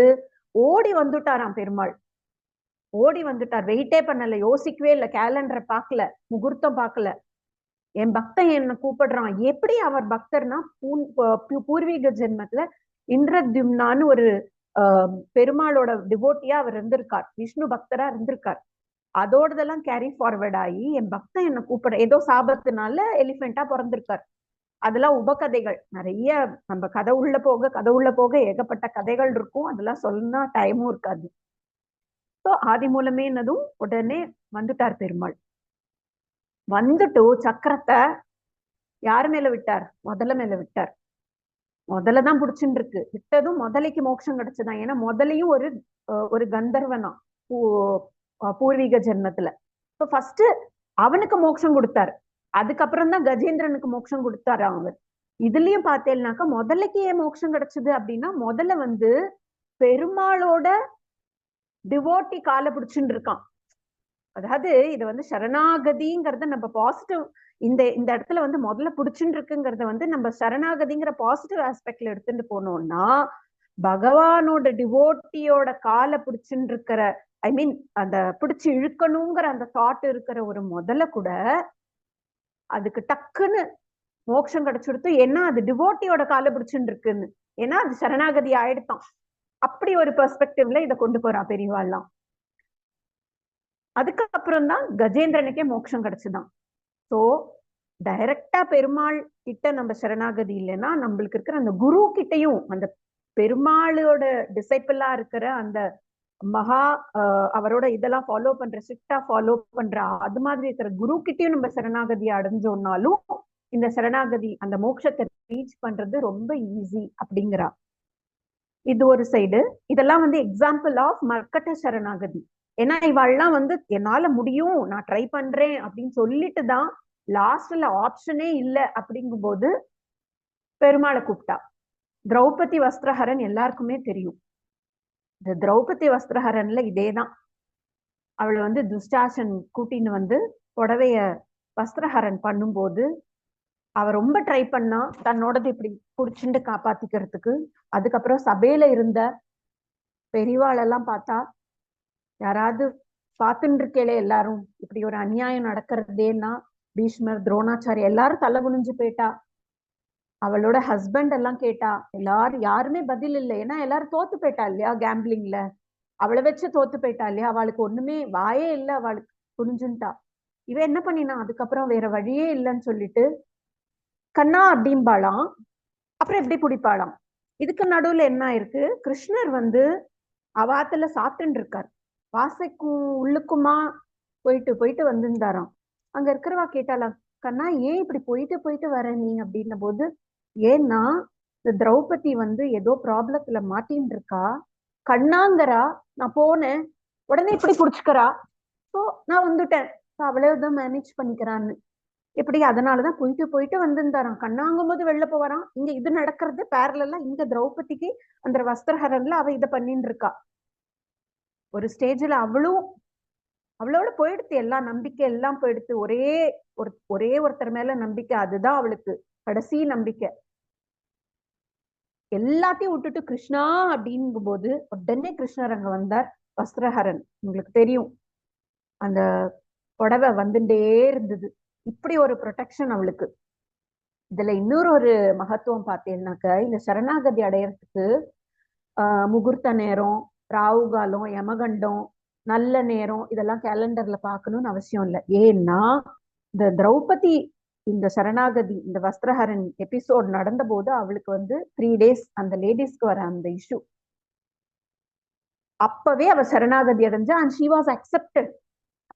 Speaker 2: ஓடி வந்துட்டாராம் பெருமாள். ஓடி வந்துட்டார், வெயிட்டே பண்ணல, யோசிக்கவே இல்லை, கேலண்டரை பார்க்கல, முகூர்த்தம் பார்க்கல. என் பக்தன் என்ன கூப்பிடுறான். எப்படி அவர் பக்தர்னா பூர்வீக ஜென்மத்துல இந்திரத்யும்னான்னு ஒரு பெருமாளோட டிவோட்டியா அவர் இருந்திருக்கார், விஷ்ணு பக்தரா இருந்திருக்கார். அதோடதெல்லாம் கேரி ஃபார்வர்ட் ஆகி என் பக்தன் என்ன கூப்பிட, ஏதோ சாபத்தினால எலிஃபென்ட்டா பிறந்திருக்கார். அதெல்லாம் உபகதைகள் நிறைய, நம்ம கதை உள்ள போக ஏகப்பட்ட கதைகள் இருக்கும், அதெல்லாம் சொல்லணும்னா டைமும் இருக்காது. ஸோ ஆதி மூலமே என்னதும் உடனே வந்துட்டார் பெருமாள். வந்துட்டு சக்கரத்தை யாரு மேல விட்டார், முதல்ல மேல விட்டார். முதல்லதான் புடிச்சுட்டு இருக்கு. விட்டதும் முதலைக்கு மோட்சம் கிடைச்சதான். ஏன்னா முதலையும் ஒரு கந்தர்வனா பூர்வீக ஜென்மத்துல. ஸோ ஃபர்ஸ்ட் அவனுக்கு மோட்சம் கொடுத்தாரு, அதுக்கப்புறம் தான் கஜேந்திரனுக்கு மோட்சம் கொடுத்தாரு அவர். இதுலயும் பார்த்தேன்னாக்கா முதலைக்கு ஏன் மோட்சம் கிடைச்சது அப்படின்னா, முதல்ல வந்து பெருமாளோட டிவோட்டி காலை பிடிச்சுட்டு இருக்கான். அதாவது இது வந்து சரணாகதிங்கிறத நம்ம பாசிட்டிவ், இந்த இடத்துல வந்து முதல்ல பிடிச்சுட்டு இருக்குங்கிறத வந்து நம்ம சரணாகதிங்கிற பாசிட்டிவ் ஆஸ்பெக்ட்ல எடுத்துட்டு போனோம்னா, பகவானோட டிவோட்டியோட காலை பிடிச்சுட்டு இருக்கிற, ஐ மீன் அந்த பிடிச்சு இழுக்கணுங்கிற அந்த தாட் இருக்கிற ஒரு முதல்ல கூட அதுக்கு டக்குன்னு மோட்சம் கிடைச்சிடுத்து. ஏன்னா அது டிவோட்டியோட காலை பிடிச்சுட்டு இருக்குன்னு, ஏன்னா அது சரணாகதி ஆயிடுத்தான். அப்படி ஒரு பெர்ஸ்பெக்டிவ்ல இதை கொண்டு போறா பெரியவாள்லாம். அதுக்கப்புறம் தான் கஜேந்திரனுக்கே மோட்சம் கிடைச்சுதான். சோ டைரக்டா பெருமாள் கிட்ட நம்ம சரணாகதி இல்லைன்னா, நம்மளுக்கு இருக்கிற அந்த குரு கிட்டையும், அந்த பெருமாளோட டிசைபிளா இருக்கிற அந்த மகா அவரோட இதெல்லாம் ஃபாலோ பண்ற, ஸ்ட்ரிக்டா ஃபாலோ பண்ற அது மாதிரி இருக்கிற குரு கிட்டையும் நம்ம சரணாகதி அடைஞ்சோம்னாலும் இந்த சரணாகதி அந்த மோட்சத்தை ரீச் பண்றது ரொம்ப ஈஸி அப்படிங்கிறா. இது ஒரு சைடு. இதெல்லாம் வந்து எக்ஸாம்பிள் ஆஃப் மர்க்கட்ட சரணாகதி. ஏன்னா இவாள்லாம் வந்து என்னால முடியும், நான் ட்ரை பண்றேன் அப்படின்னு சொல்லிட்டு தான் லாஸ்ட்ல ஆப்ஷனே இல்லை அப்படிங்கும் போது பெருமாளை கூப்பிட்டா. திரௌபதி வஸ்திரஹரன் எல்லாருக்குமே தெரியும். இந்த திரௌபதி வஸ்திரஹரன்ல இதேதான். அவள் வந்து துஷ்டாசன் கூட்டின்னு வந்து புடவைய வஸ்திரஹரன் பண்ணும்போது அவ ரொம்ப ட்ரை பண்ணா தன்னோடது இப்படி புடிச்சுட்டு காப்பாத்திக்கிறதுக்கு. அதுக்கப்புறம் சபையில இருந்த பெரியவாளெல்லாம் பார்த்தா, யாராவது பார்த்துட்டு இருக்கேளே எல்லாரும் இப்படி ஒரு அநியாயம் நடக்கிறதேன்னா, பீஷ்மர், துரோணாச்சாரி எல்லாரும் தலை குனிஞ்சு போயிட்டா. அவளோட ஹஸ்பண்ட் எல்லாம் கேட்டா, யாருமே பதில் இல்லை. ஏன்னா எல்லாரும் தோத்து போயிட்டா இல்லையா கேம்பிளிங்ல, அவளை வச்சு தோத்து போயிட்டா இல்லையா, அவளுக்கு ஒண்ணுமே வாயே இல்லை, அவளுக்கு புரிஞ்சுட்டா. இவ என்ன பண்ணினா, அதுக்கப்புறம் வேற வழியே இல்லைன்னு சொல்லிட்டு கண்ணா அப்படிம்பாளாம். அப்புறம் எப்படி பிடிப்பாளாம். இதுக்கு நடுவுல என்ன இருக்கு, கிருஷ்ணர் வந்து அவாத்துல சாப்பிட்டு இருக்கார். வாசைக்கும் உள்ளுக்குமா போயிட்டு வந்திருந்தாராம். அங்க இருக்கிறவா கேட்டாலாம், கண்ணா ஏன் இப்படி போயிட்டு வர நீ அப்படின்ன போது, ஏன்னா இந்த திரௌபதி வந்து ஏதோ ப்ராப்ளத்துல மாட்டின்னு இருக்கா, கண்ணாங்கிறா, நான் போனேன், உடனே இப்படி புடிச்சுக்கிறா, ஸோ நான் வந்துட்டேன், அவ்வளவுதான் மேனேஜ் பண்ணிக்கிறான்னு. எப்படி அதனாலதான் போயிட்டு வந்திருந்தாராம். கண்ணாங்கும் போது வெளில போவாராம். இங்க இது நடக்கிறது பேரலா, இங்க திரௌபதிக்கு அந்த வஸ்திரஹரன்ல அவ இதை பண்ணிட்டு இருக்கா. ஒரு ஸ்டேஜ்ல அவளோட போயிடுத்து, எல்லா நம்பிக்கை எல்லாம் போயிடுத்து. ஒரே ஒருத்தர் மேல நம்பிக்கை, அதுதான் அவளுக்கு கடைசி நம்பிக்கை. எல்லாத்தையும் விட்டுட்டு கிருஷ்ணா அப்படிங்கும் போது உடனே கிருஷ்ணர் அங்க வந்தார். வஸ்திரஹரன் உங்களுக்கு தெரியும், அந்த புடவை வந்துட்டே இருந்தது. இப்படி ஒரு ப்ரொடெக்ஷன் அவளுக்கு. இதுல இன்னொரு ஒரு மகத்துவம் பார்த்தீங்கன்னாக்க, இந்த சரணாகதி அடையறதுக்கு முகூர்த்த நேரம், ராகு காலம், யமகண்டம், நல்ல நேரம் இதெல்லாம் கேலண்டர்ல பார்க்கணும்னு அவசியம் இல்லை. ஏன்னா இந்த திரௌபதி இந்த சரணாகதி இந்த வஸ்திரஹரன் எபிசோட் நடந்த போது அவளுக்கு 3 days அந்த லேடிஸ்க்கு வர அந்த இஷ்யூ, அப்பவே அவ சரணாகதி அடைஞ்சா அண்ட் ஷி வாஸ் அக்செப்டட்.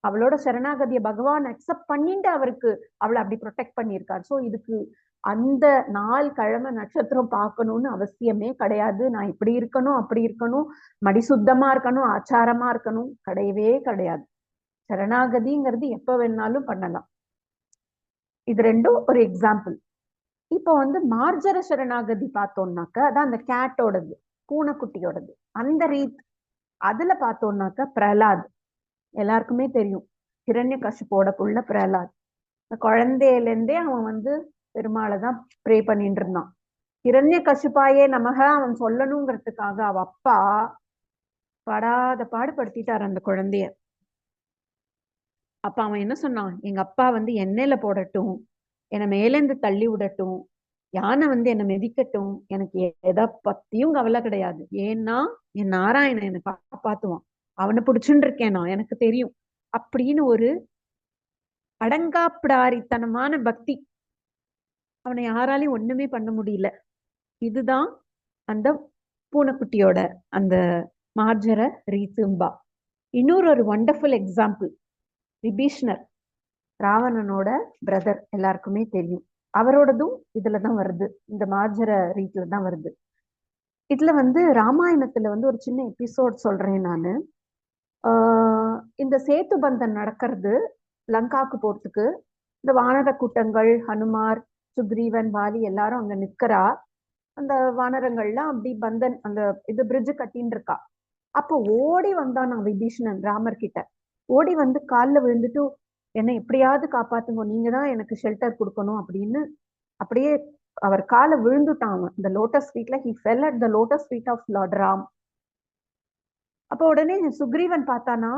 Speaker 2: அவளோட சரணாகதியை பகவான் அக்செப்ட் பண்ணிட்டு அவருக்கு அவளை அப்படி ப்ரொடெக்ட் பண்ணியிருக்காரு. ஸோ இதுக்கு அந்த நாள் கிழமை நட்சத்திரம் பார்க்கணும்னு அவசியமே கிடையாது. நான் இப்படி இருக்கணும் அப்படி இருக்கணும், மடிசுத்தமா இருக்கணும் ஆச்சாரமா இருக்கணும், கிடையவே கிடையாது. சரணாகதிங்கிறது எப்ப வேணாலும் பண்ணலாம். இது ரெண்டும் ஒரு எக்ஸாம்பிள். இப்போ மார்ஜர சரணாகதி பார்த்தோம்னாக்க அதான் அந்த கேட்டோடது, பூனைக்குட்டியோடது அந்த ரீத். அதுல பார்த்தோம்னாக்க பிரஹ்லாத் எல்லாருக்குமே தெரியும், ஹிரண்ய கசிப்போட புள்ள பிரஹ்லாத். குழந்தையில இருந்தே அவன் பெருமாளை தான் ப்ரே பண்ணிட்டு இருந்தான். ஹிரண்ய கசிப்பாயே நமக அவன் சொல்லணுங்கிறதுக்காக அவ அப்பா படாத பாடுபடுத்திட்டார் அந்த குழந்தைய. அப்ப அவன் என்ன சொன்னான், எங்க அப்பா எண்ணெயில போடட்டும், என்னை மேலேந்து தள்ளி விடட்டும், யானை என்னை மிதிக்கட்டும், எனக்கு எதை பத்தியும் கவலை கிடையாது. ஏன்னா என் நாராயணன் என்னை காப்பாத்துவான், அவனை பிடிச்சுட்டு இருக்கேன் நான், எனக்கு தெரியும் அப்படின்னு ஒரு அடங்காப்பிடாரித்தனமான பக்தி. அவனை யாராலையும் ஒண்ணுமே பண்ண முடியல. இதுதான் அந்த பூனைக்குட்டியோட அந்த மார்ஜர ரீத்தும்பா. இன்னொரு வண்டர்ஃபுல் எக்ஸாம்பிள், விபீஷ்ணர் ராவணனோட பிரதர், எல்லாருக்குமே தெரியும். அவரோடதும் இதுலதான் வருது, இந்த மார்ஜர ரீத்ல தான் வருது. இதுல ராமாயணத்துல ஒரு சின்ன எபிசோட் சொல்றேன் நானு. இந்த சேத்து பந்தன் நடக்கிறது லங்காக்கு போறதுக்கு. இந்த வானர கூட்டங்கள், ஹனுமார், சுக்ரீவன், வாலி எல்லாரும் அங்க நிக்கிறா. அந்த வானரங்கள்லாம் அப்படி பந்தன் அந்த இது பிரிட்ஜ் கட்டின்னு இருக்கா. அப்போ ஓடி வந்தான் நான் விபீஷணன் ராமர் கிட்ட. ஓடி காலில் விழுந்துட்டு என்னை எப்படியாவது காப்பாத்துங்க, நீங்க தான் எனக்கு ஷெல்டர் கொடுக்கணும் அப்படின்னு அப்படியே அவர் காலை விழுந்துட்டான். இந்த லோட்டஸ் ஃபீட்ல he fell at the lotus feet of lord Ram. அப்போ உடனே சுக்ரீவன் பார்த்தானா,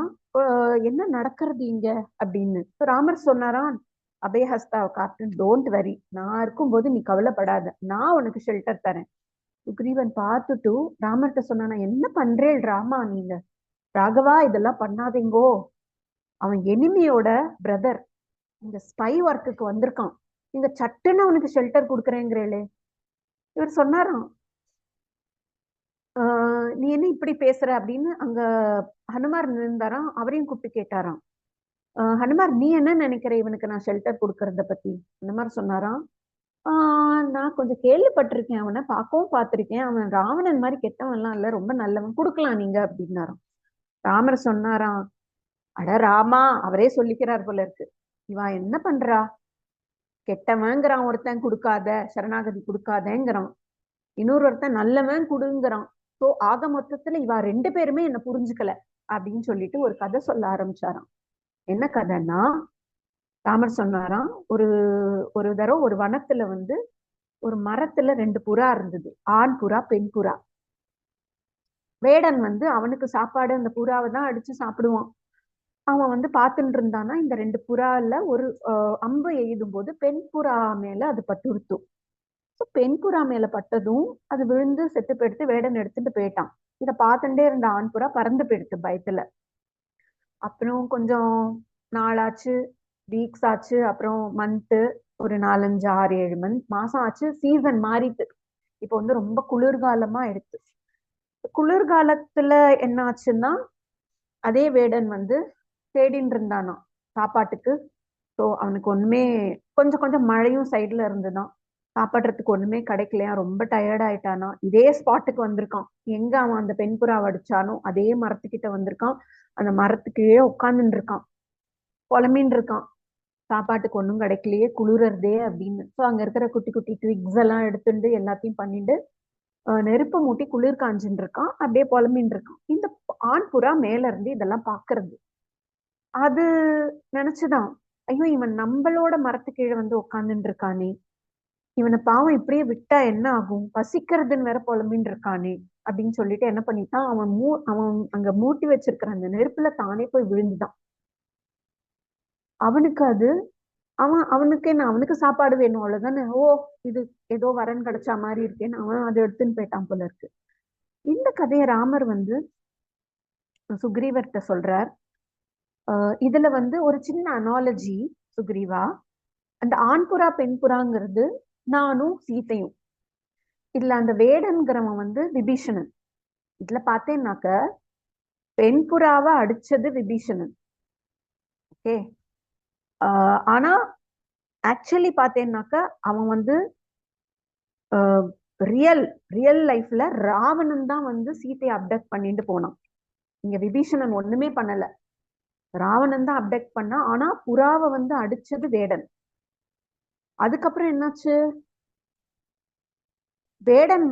Speaker 2: என்ன நடக்கிறது இங்க அப்படின்னு. ராமர் சொன்னாராம், அபயஹஸ்தாவை காட்டு, டோன்ட் வரி, நான் இருக்கும்போது நீ கவலைப்படாத, நான் உனக்கு ஷெல்டர் தரேன். சுக்ரீவன் பார்த்துட்டு ராமர்கிட்ட சொன்னானா, என்ன பண்றேள் ராமா நீங்க, ராகவா இதெல்லாம் பண்ணாதீங்கோ, அவன் எனிமியோட பிரதர், இந்த ஸ்பை ஒர்க்குக்கு வந்திருக்கான், நீங்க சட்டுன்னு அவனுக்கு ஷெல்டர் கொடுக்குறேங்கிறேளே. இவர் சொன்னாராம், நீ என்ன இப்படி பேசுற அப்படின்னு. அங்க ஹனுமார் இருந்தாராம், அவரையும் கூப்பிட்டு கேட்டாராம், ஹனுமார் நீ என்ன நினைக்கிற இவனுக்கு நான் ஷெல்டர் கொடுக்கறத பத்தி. ஹனுமார் சொன்னாராம், நான் கொஞ்சம் கேள்விப்பட்டிருக்கேன், அவனை பார்க்கவும் பார்த்திருக்கேன், அவன் ராவணன் மாதிரி கெட்டவன்லாம் இல்ல, ரொம்ப நல்லவன், கொடுக்கலாம் நீங்க அப்படின்னாராம். ராமர் சொன்னாராம், அட ராமா, அவரே சொல்லிக்கிறார் போல இருக்கு, இவா என்ன பண்றா, கெட்டவங்கிறான் ஒருத்தன் கொடுக்காத, சரணாகதி கொடுக்காதேங்கிறான், இன்னொருத்தன் நல்லவன் கொடுங்கிறான். ஸோ ஆக மொத்தத்துல இவா 2 பேருமே என்ன புரிஞ்சுக்கல அப்படின்னு சொல்லிட்டு ஒரு கதை சொல்ல ஆரம்பிச்சாராம். என்ன கதைன்னா, ராமர் சொன்னாராம், ஒரு ஒரு தடவை ஒரு வனத்துல ஒரு மரத்துல 2 புறா இருந்தது, ஆண் புறா பெண் புறா. வேடன் அவனுக்கு சாப்பாடு அந்த புறாவை தான் அடிச்சு சாப்பிடுவான். அவன் பார்த்துட்டு இருந்தானா, இந்த 2 புறால ஒரு அம்பு எய்தும் போது பெண் புறா மேல அது பட்டுடுத்தும். பெண் புறா மேல பட்டதும் அது விழுந்து செத்து போயிடுத்து, வேடன் எடுத்துட்டு போயிட்டான். இதை பார்த்துட்டே இருந்த ஆண் புறா பறந்து போயிடுத்து பயத்துல. அப்புறம் கொஞ்சம் நாளாச்சு, வீக்ஸ் ஆச்சு, அப்புறம் மந்த்து, ஒரு 4, 5, 6, 7 மாசம் ஆச்சு. சீசன் மாறிட்டு இப்போ ரொம்ப குளிர்காலமா எடுத்து. குளிர்காலத்துல என்ன ஆச்சுன்னா, அதே வேடன் தேடின்னு இருந்தானா சாப்பாட்டுக்கு. ஸோ அவனுக்கு ஒண்ணுமே, கொஞ்சம் கொஞ்சம் மழையும் சைட்ல இருந்துதான், சாப்பிட்றதுக்கு ஒண்ணுமே கிடைக்கலையா, ரொம்ப டயர்ட் ஆயிட்டானா. இதே ஸ்பாட்டுக்கு வந்திருக்கான், எங்க அவன் அந்த பெண் புறா அடிச்சானோ அதே மரத்துக்கிட்ட வந்திருக்கான். அந்த மரத்துக்கே உட்காந்துட்டு இருக்கான், புலம்பின்னு இருக்கான், சாப்பாட்டுக்கு ஒன்றும் கிடைக்கலையே, குளிரதே அப்படின்னு. ஸோ அங்க இருக்கிற குட்டி குட்டி ட்விக்ஸ் எல்லாம் எடுத்துட்டு எல்லாத்தையும் பண்ணிட்டு நெருப்பு மூட்டி குளிர் காஞ்சின்னு இருக்கான், அப்படியே புலம்பின்னு இருக்கான். இந்த ஆண் புறா மேல இருந்து இதெல்லாம் பாக்குறது. அது நினைச்சுதான், ஐயோ இவன் நம்மளோட மரத்து கீழே உட்காந்துட்டு இருக்கானே, இவனை பாவம் இப்படியே விட்டா என்ன ஆகும், பசிக்கிறதுன்னு வேற புலம்பின்னு இருக்கானே அப்படின்னு சொல்லிட்டு என்ன பண்ணிட்டான், அவன் அங்க மூட்டி வச்சிருக்கிற அந்த நெருப்புல தானே போய் விழுந்துதான். அவனுக்கு அது அவனுக்கு என்ன, அவனுக்கு சாப்பாடு வேணும் அவ்வளவுதானே. ஓ இது ஏதோ வரன் கிடைச்சா மாதிரி இருக்கேன்னு அவன் அதை எடுத்துன்னு போயிட்டான் போல இருக்கு. இந்த கதையை ராமர் சுக்ரீவர்கிட்ட சொல்றார். இதுல வந்து ஒரு சின்ன அனாலஜி சுக்ரீவா, அந்த ஆண்புறா பெண்புறாங்கிறது நானும் சீத்தையும். இதுல அந்த வேடன்கிறவன் வந்து விபீஷணன். இதுல பார்த்தேன்னாக்க பெண்புறாவை அடிச்சது விபீஷணன். ஓகே. ஆனா ஆக்சுவலி பார்த்தேன்னாக்க அவன் வந்து ரியல் ரியல் லைஃப்ல ராவணன் தான் வந்து சீத்தையை அப்டக்ட் பண்ணிட்டு போனான். இங்க விபீஷணன் ஒண்ணுமே பண்ணல, ராவணன் தான் அப்டக்ட் பண்ணா. ஆனா புறாவை வந்து அடிச்சது வேடன். அதுக்கப்புறம் என்னாச்சு, வேடன்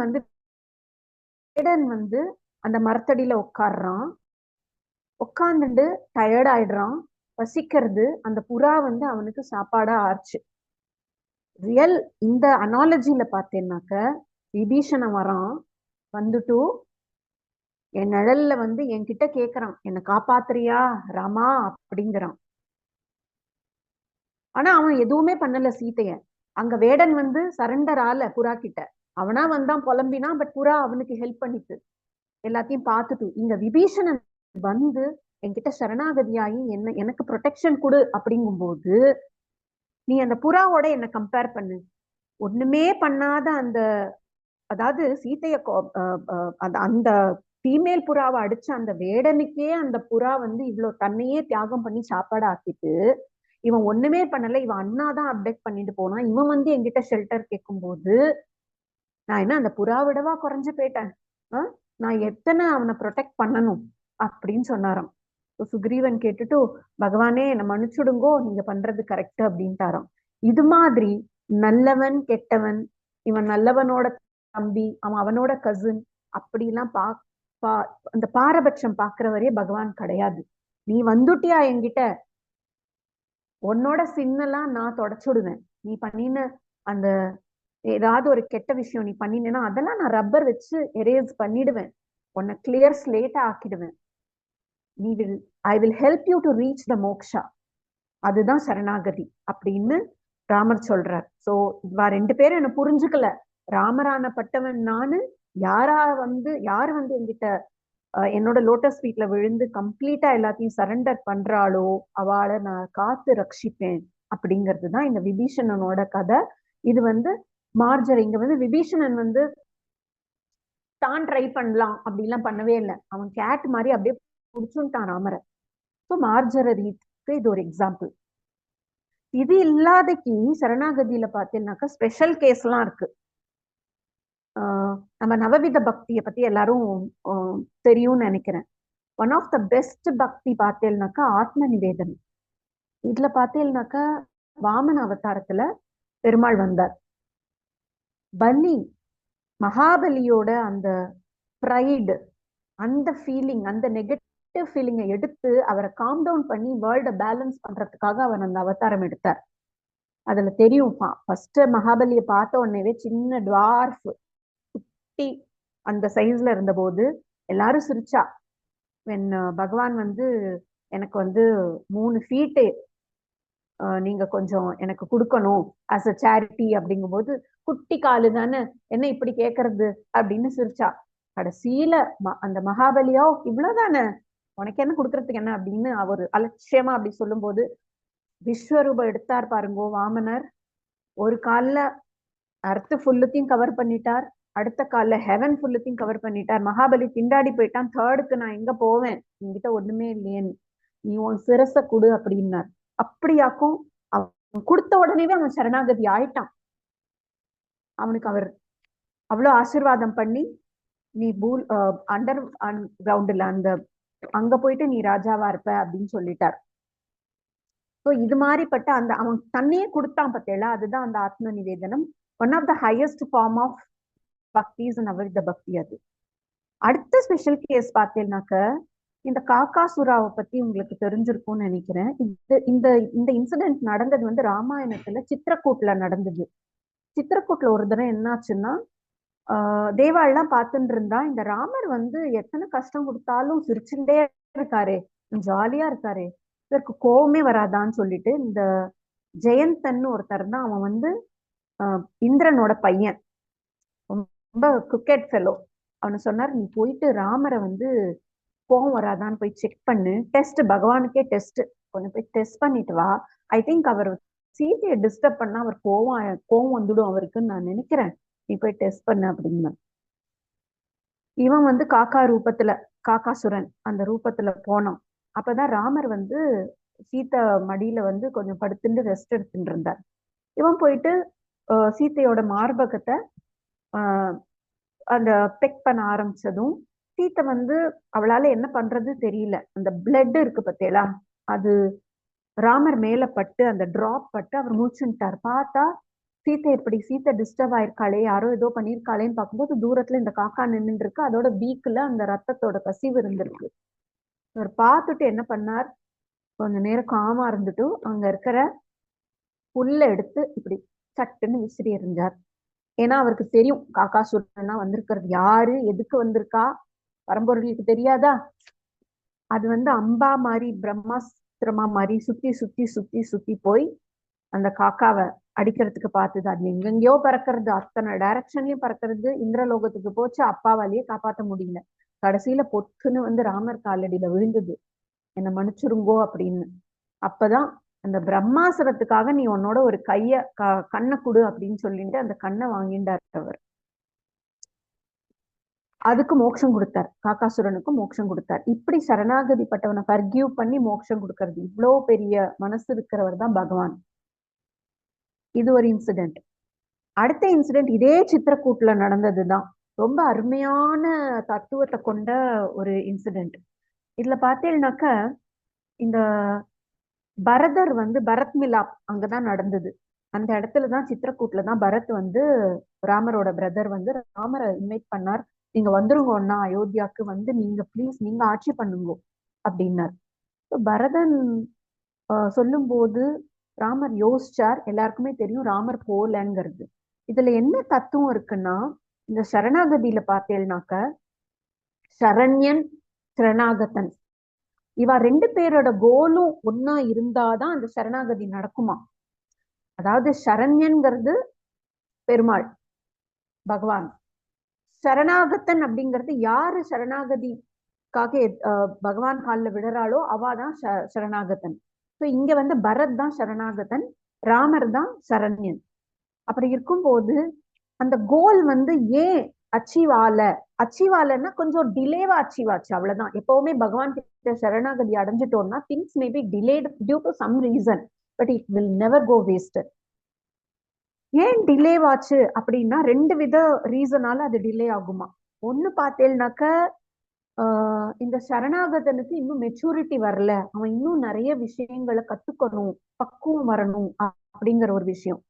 Speaker 2: வந்து அந்த மரத்தடியில உட்காடுறான். உட்காந்துட்டு டயர்ட் ஆயிடுறான், பசிக்கிறது. அந்த புறா வந்து அவனுக்கு சாப்பாடா ஆச்சு. ரியல் இந்த அனாலஜில பார்த்தேன்னாக்க விபீஷணன் வரான், வந்துட்டு என் நிழல்ல வந்து என்கிட்ட கேக்குறான், என்னை காப்பாத்துறியா ராமா அப்படிங்கிறான். ஆனா அவன் எதுவுமே பண்ணல சீத்தைய. அங்க வேடன் வந்து சரண்டர் ஆல புறா கிட்ட. அவனா வந்தான், புலம்பினா. பட் புறா அவனுக்கு ஹெல்ப் பண்ணிட்டு எல்லாத்தையும் பார்த்துட்டு. இங்க விபீஷணன் வந்து என்கிட்ட சரணாகதியாகி எனக்கு ப்ரொடெக்ஷன் கொடு அப்படிங்கும்போது நீ அந்த புறாவோட என்ன கம்பேர் பண்ணு. ஒண்ணுமே பண்ணாத அந்த, அதாவது சீத்தைய அந்த ஃபீமேல் புறாவை அடிச்ச அந்த வேடனுக்கே அந்த புறா வந்து இவ்வளவு தன்னையே தியாகம் பண்ணி சாப்பாடு ஆக்கிட்டு, இவன் ஒண்ணுமே பண்ணல, இவன் அண்ணாதான் அப்டேட் பண்ணிட்டு போனான். இவன் வந்து என்கிட்ட ஷெல்டர் கேட்கும் போது நான் என்ன அந்த புறாவிடவா குறைஞ்சு போயிட்டேன்? நான் எத்தனை அவனை ப்ரொடெக்ட் பண்ணணும் அப்படின்னு சொன்னாராம். சுக்ரீவன் கேட்டுட்டு, பகவானே என்னை மன்னிச்சுடுங்கோ, நீங்க பண்றது கரெக்ட் அப்படின்ட்டாராம். இது மாதிரி நல்லவன் கெட்டவன், இவன் நல்லவனோட தம்பி, அவன் அவனோட கசின், அப்படிலாம் அந்த பாரபட்சம் பாக்குறவரே பகவான் கிடையாது. நீ வந்துட்டியா என்கிட்ட, உன்னோட சின்னெல்லாம் நான் தொடச்சுடுவேன். நீ பண்ணின அந்த ஏதாவது ஒரு கெட்ட விஷயம் நீ பண்ணினேன்னா அதெல்லாம் நான் ரப்பர் வச்சு எரேஸ் பண்ணிடுவேன், உன்னை கிளியர் ஸ்லேட்டா ஆக்கிடுவேன். நீ will I will help you to reach the moksha. அதுதான் சரணாகதி அப்படின்னு ராமர் சொல்றார். சோ இவா ரெண்டு பேரும் என்ன புரிஞ்சுக்கல. ராமரானப்பட்டவன் நானு, யார் வந்து என்கிட்ட என்னோட லோட்டஸ் ஃபீட்ல விழுந்து கம்ப்ளீட்டா எல்லாத்தையும் சரண்டர் பண்றாளோ அவளை நான் காத்து ரட்சிப்பேன் அப்படிங்கிறது தான் இந்த விபீஷணனோட கதை. இது வந்து மார்ஜர் இங்க வந்து விபீஷணன் வந்து தான் ட்ரை பண்ணலாம் அப்படிலாம் பண்ணவே இல்லை. அவன் கேட் மாதிரி அப்படியே புடிச்சுட்டான் ராமரை. ஸோ மார்ஜரீக்கு இது ஒரு எக்ஸாம்பிள். இது இல்லாதக்கு சரணாகதியில பார்த்தீங்கன்னாக்கா ஸ்பெஷல் கேஸ் எல்லாம் இருக்கு. நம்ம நவவித பக்தியை பத்தி எல்லாரும் தெரியும்னு நினைக்கிறேன். ஒன் ஆஃப் த பெஸ்ட் பக்தி பார்த்தேன்னாக்கா ஆத்ம நிவேதனம். இதுல பார்த்தேன்னாக்கா வாமன அவதாரத்துல பெருமாள் வந்தார். பலி, மகாபலியோட அந்த ப்ரைடு, அந்த ஃபீலிங், அந்த நெகட்டிவ் ஃபீலிங்கை எடுத்து அவரை காம் டவுன் பண்ணி வேர்ல்ட பேலன்ஸ் பண்றதுக்காக அவர் அந்த அவதாரம் எடுத்தார். அதுல தெரியும், ஃபர்ஸ்ட் மகாபலியை பார்த்த உடனேவே சின்ன டுவார்ஃப் குட்டி அந்த சைஸ்ல இருந்த போது எல்லாரும் சிரிச்சா. பகவான் வந்து எனக்கு வந்து 3 ஃபீட்டு நீங்க கொஞ்சம் எனக்கு கொடுக்கணும் அஸ் அ சேரிட்டி அப்படிங்கும்போது, குட்டி காலு தானே என்ன இப்படி கேட்கறது அப்படின்னு சிரிச்சா. கடைசியில அந்த மகாபலியோ இவ்வளவுதானே, உனக்கு என்ன கொடுக்கறதுக்கு என்ன அப்படின்னு அவர் அலட்சியமா அப்படி சொல்லும் போது விஸ்வரூபம் எடுத்தார் பாருங்கோ வாமனர். ஒரு கால்ல அர்த்த ஃபுல்லுத்தையும் கவர் பண்ணிட்டார், அடுத்த கால்ல ஹெவன் ஃபுல்லுத்தையும் கவர் பண்ணிட்டார். மகாபலி திண்டாடி போயிட்டான். தேர்டுக்கு நான் எங்க போவேன், என்கிட்ட ஒண்ணுமே இல்லையேன்னு, நீ உன் சிரச குடு அப்படின்னார். அப்படியாக்கும் அவன் கொடுத்த உடனேவே அவன் சரணாகதி ஆயிட்டான். அவனுக்கு அவர் அவ்வளவு ஆசீர்வாதம் பண்ணி, நீ அண்டர் கிரவுண்ட்ல அங்க போயிட்டு நீ ராஜாவா இருப்ப அப்படின்னு சொல்லிட்டார். ஸோ இது மாதிரிப்பட்ட அந்த அவன் தன்னையே கொடுத்தான் பத்தேளா, அதுதான் அந்த ஆத்ம நிவேதனம். One of the highest form of bhaktis நவவித பக்தி. அது அடுத்த ஸ்பெஷல் கேஸ் பார்த்தேன்னாக்க இந்த காக்காசுராவை பத்தி உங்களுக்கு தெரிஞ்சிருக்கும்னு நினைக்கிறேன். இந்த இந்த இன்சிடென்ட் நடந்தது வந்து ராமாயணத்துல சித்திரக்கூட்ல நடந்தது. சித்திரக்கூட்ல ஒரு தடவை என்னாச்சுன்னா, தேவாள்லாம் பார்த்துட்டு இருந்தா, இந்த ராமர் வந்து எத்தனை கஷ்டம் கொடுத்தாலும் சிரிச்சுட்டே இருக்காரு, ஜாலியா இருக்காரு, இதற்கு கோவமே வராதான்னு சொல்லிட்டு இந்த ஜெயந்தன் ஒருத்தர் தான், அவன் வந்து இந்திரனோட பையன், ரொம்ப கிரிக்கெட் ஃபெலோ. அவனு சொன்னார், நீ போயிட்டு ராமரை வந்து கோவம் வராதான்னு போய் செக் பண்ணு, டெஸ்ட், பகவானுக்கே டெஸ்ட், கொஞ்சம் போய் டெஸ்ட் பண்ணிட்டு வா. ஐ திங்க் அவர் சீதையை டிஸ்டர்ப் பண்ணா அவர் கோவம் வந்துடும் அவருக்குன்னு நான் நினைக்கிறேன், நீ போய் டெஸ்ட் பண்ணு அப்படின்னு. இவன் வந்து காக்கா ரூபத்துல, காக்காசுரன் அந்த ரூபத்துல போனான். அப்பதான் ராமர் வந்து சீதை மடியில வந்து கொஞ்சம் படுத்துட்டு ரெஸ்ட் எடுத்துட்டு இருந்தார். இவன் போயிட்டு சீத்தையோட மார்பகத்தை அந்த பெக் பண்ண ஆரம்பிச்சதும் சீத்தை வந்து அவளால என்ன பண்றது தெரியல. அந்த பிளட் இருக்கு பத்தியலா, அது ராமர் மேல பட்டு அந்த டிராப் பட்டு அவர் மூச்சுட்டார். பார்த்தா சீத்தை டிஸ்டர்ப் ஆயிருக்காளே, யாரோ ஏதோ பண்ணிருக்காளேன்னு பார்க்கும்போது தூரத்துல இந்த காக்கா நின்று இருக்கு, அதோட பீக்குல அந்த ரத்தத்தோட கசிவு இருந்திருக்கு. அவர் பார்த்துட்டு என்ன பண்ணார், கொஞ்ச நேரம் காமா இருந்துட்டு அங்க இருக்கிற புல்ல எடுத்து இப்படி சட்டுன்னு விசிறி எறிஞ்சார். ஏன்னா அவருக்கு தெரியும் காக்காசுரனா வந்திருக்கிறது யாரு, எதுக்கு வந்திருக்கா, பரம்பொருளுக்கு தெரியாதா. அது வந்து அம்பா மாதிரி பிரம்மாஸ்திரமா மாதிரி சுத்தி சுத்தி சுத்தி சுத்தி போய் அந்த காக்காவை அடிக்கிறதுக்கு பார்த்தது. அது எங்கெங்கயோ பறக்கிறது, அத்தனை டைரக்ஷன்லயும் பறக்கிறது. இந்திரலோகத்துக்கு போச்சு, அப்பாவாலேயே காப்பாற்ற முடியல. கடைசியில பொத்துன்னு வந்து ராமர் காலடியில விழுந்தது, என்னை மன்னிச்சிருங்கோ அப்படின்னு. அப்பதான் அந்த பிரம்மாசுரத்துக்காக நீ உன்னோட ஒரு கண்ணை கொடு அப்படின்னு சொல்லிட்டு அந்த கண்ணை வாங்கிண்டார் அவர். அதுக்கு மோட்சம் கொடுத்தார், காக்காசுரனுக்கு மோட்சம் கொடுத்தார். இப்படி சரணாகதி பட்டவனை பர்கியூ பண்ணி மோட்சம் கொடுக்கறது, இவ்வளவு பெரிய மனசு இருக்கிறவர் தான் பகவான். இது ஒரு இன்சிடென்ட். அடுத்த இன்சிடென்ட் இதே சித்திரக்கூட்டுல நடந்ததுதான். ரொம்ப அருமையான தத்துவத்தை கொண்ட ஒரு இன்சிடென்ட். இதுல பார்த்தேன்னாக்க இந்த பரதர் வந்து பரத் மிலாப் அங்கதான் நடந்தது. அந்த இடத்துலதான் சித்திரக்கூட்டுலதான் பரத் வந்து ராமரோட பிரதர் வந்து ராமரை இன்வைட் பண்ணார். நீங்க வந்துருங்கண்ணா அயோத்தியாவுக்கு வந்து நீங்க ப்ளீஸ் நீங்க ஆட்சி பண்ணுங்க அப்படின்னார். பரதன் சொல்லும் போது ராமர் யோசிச்சார். எல்லாருக்குமே தெரியும் ராமர் போலங்கிறது. இதுல என்ன தத்துவம் இருக்குன்னா, இந்த சரணாகதியில பார்த்தேன்னாக்க சரண்யன் சரணாகதன் இவ ரெண்டு பேரோட கோலும் ஒன்னா இருந்தாதான் அந்த சரணாகதி நடக்குமா. அதாவது சரண்யன்கிறது பெருமாள் பகவான், சரணாகத்தன் அப்படிங்கிறது யாரு சரணாகதிக்காக பகவான் காலில் விடுறாளோ அவாதான் சரணாகத்தன். ஸோ இங்க வந்து பரத் தான் சரணாகதன், ராமர் தான் சரண்யன். அப்படி இருக்கும்போது அந்த கோல் வந்து ஏன் அச்சீவாலன்னா கொஞ்சம் டிலேவா அச்சீவ் ஆச்சு, அவ்வளவுதான். எப்பவுமே பகவான் கிட்ட சரணாகதி அடைஞ்சிட்டோம்னா things may be delayed due to some reason, but it will never go waste. ஏன் டிலே ஆச்சு அப்படின்னா ரெண்டு வித ரீசனால அது டிலே ஆகுமா. ஒண்ணு பார்த்தேன்னாக்க இந்த சரணாகதனுக்கு இன்னும் மெச்சூரிட்டி வரல, அவன் இன்னும் நிறைய விஷயங்களை கத்துக்கணும், பக்குவம் வரணும் அப்படிங்கிற ஒரு விஷயம்.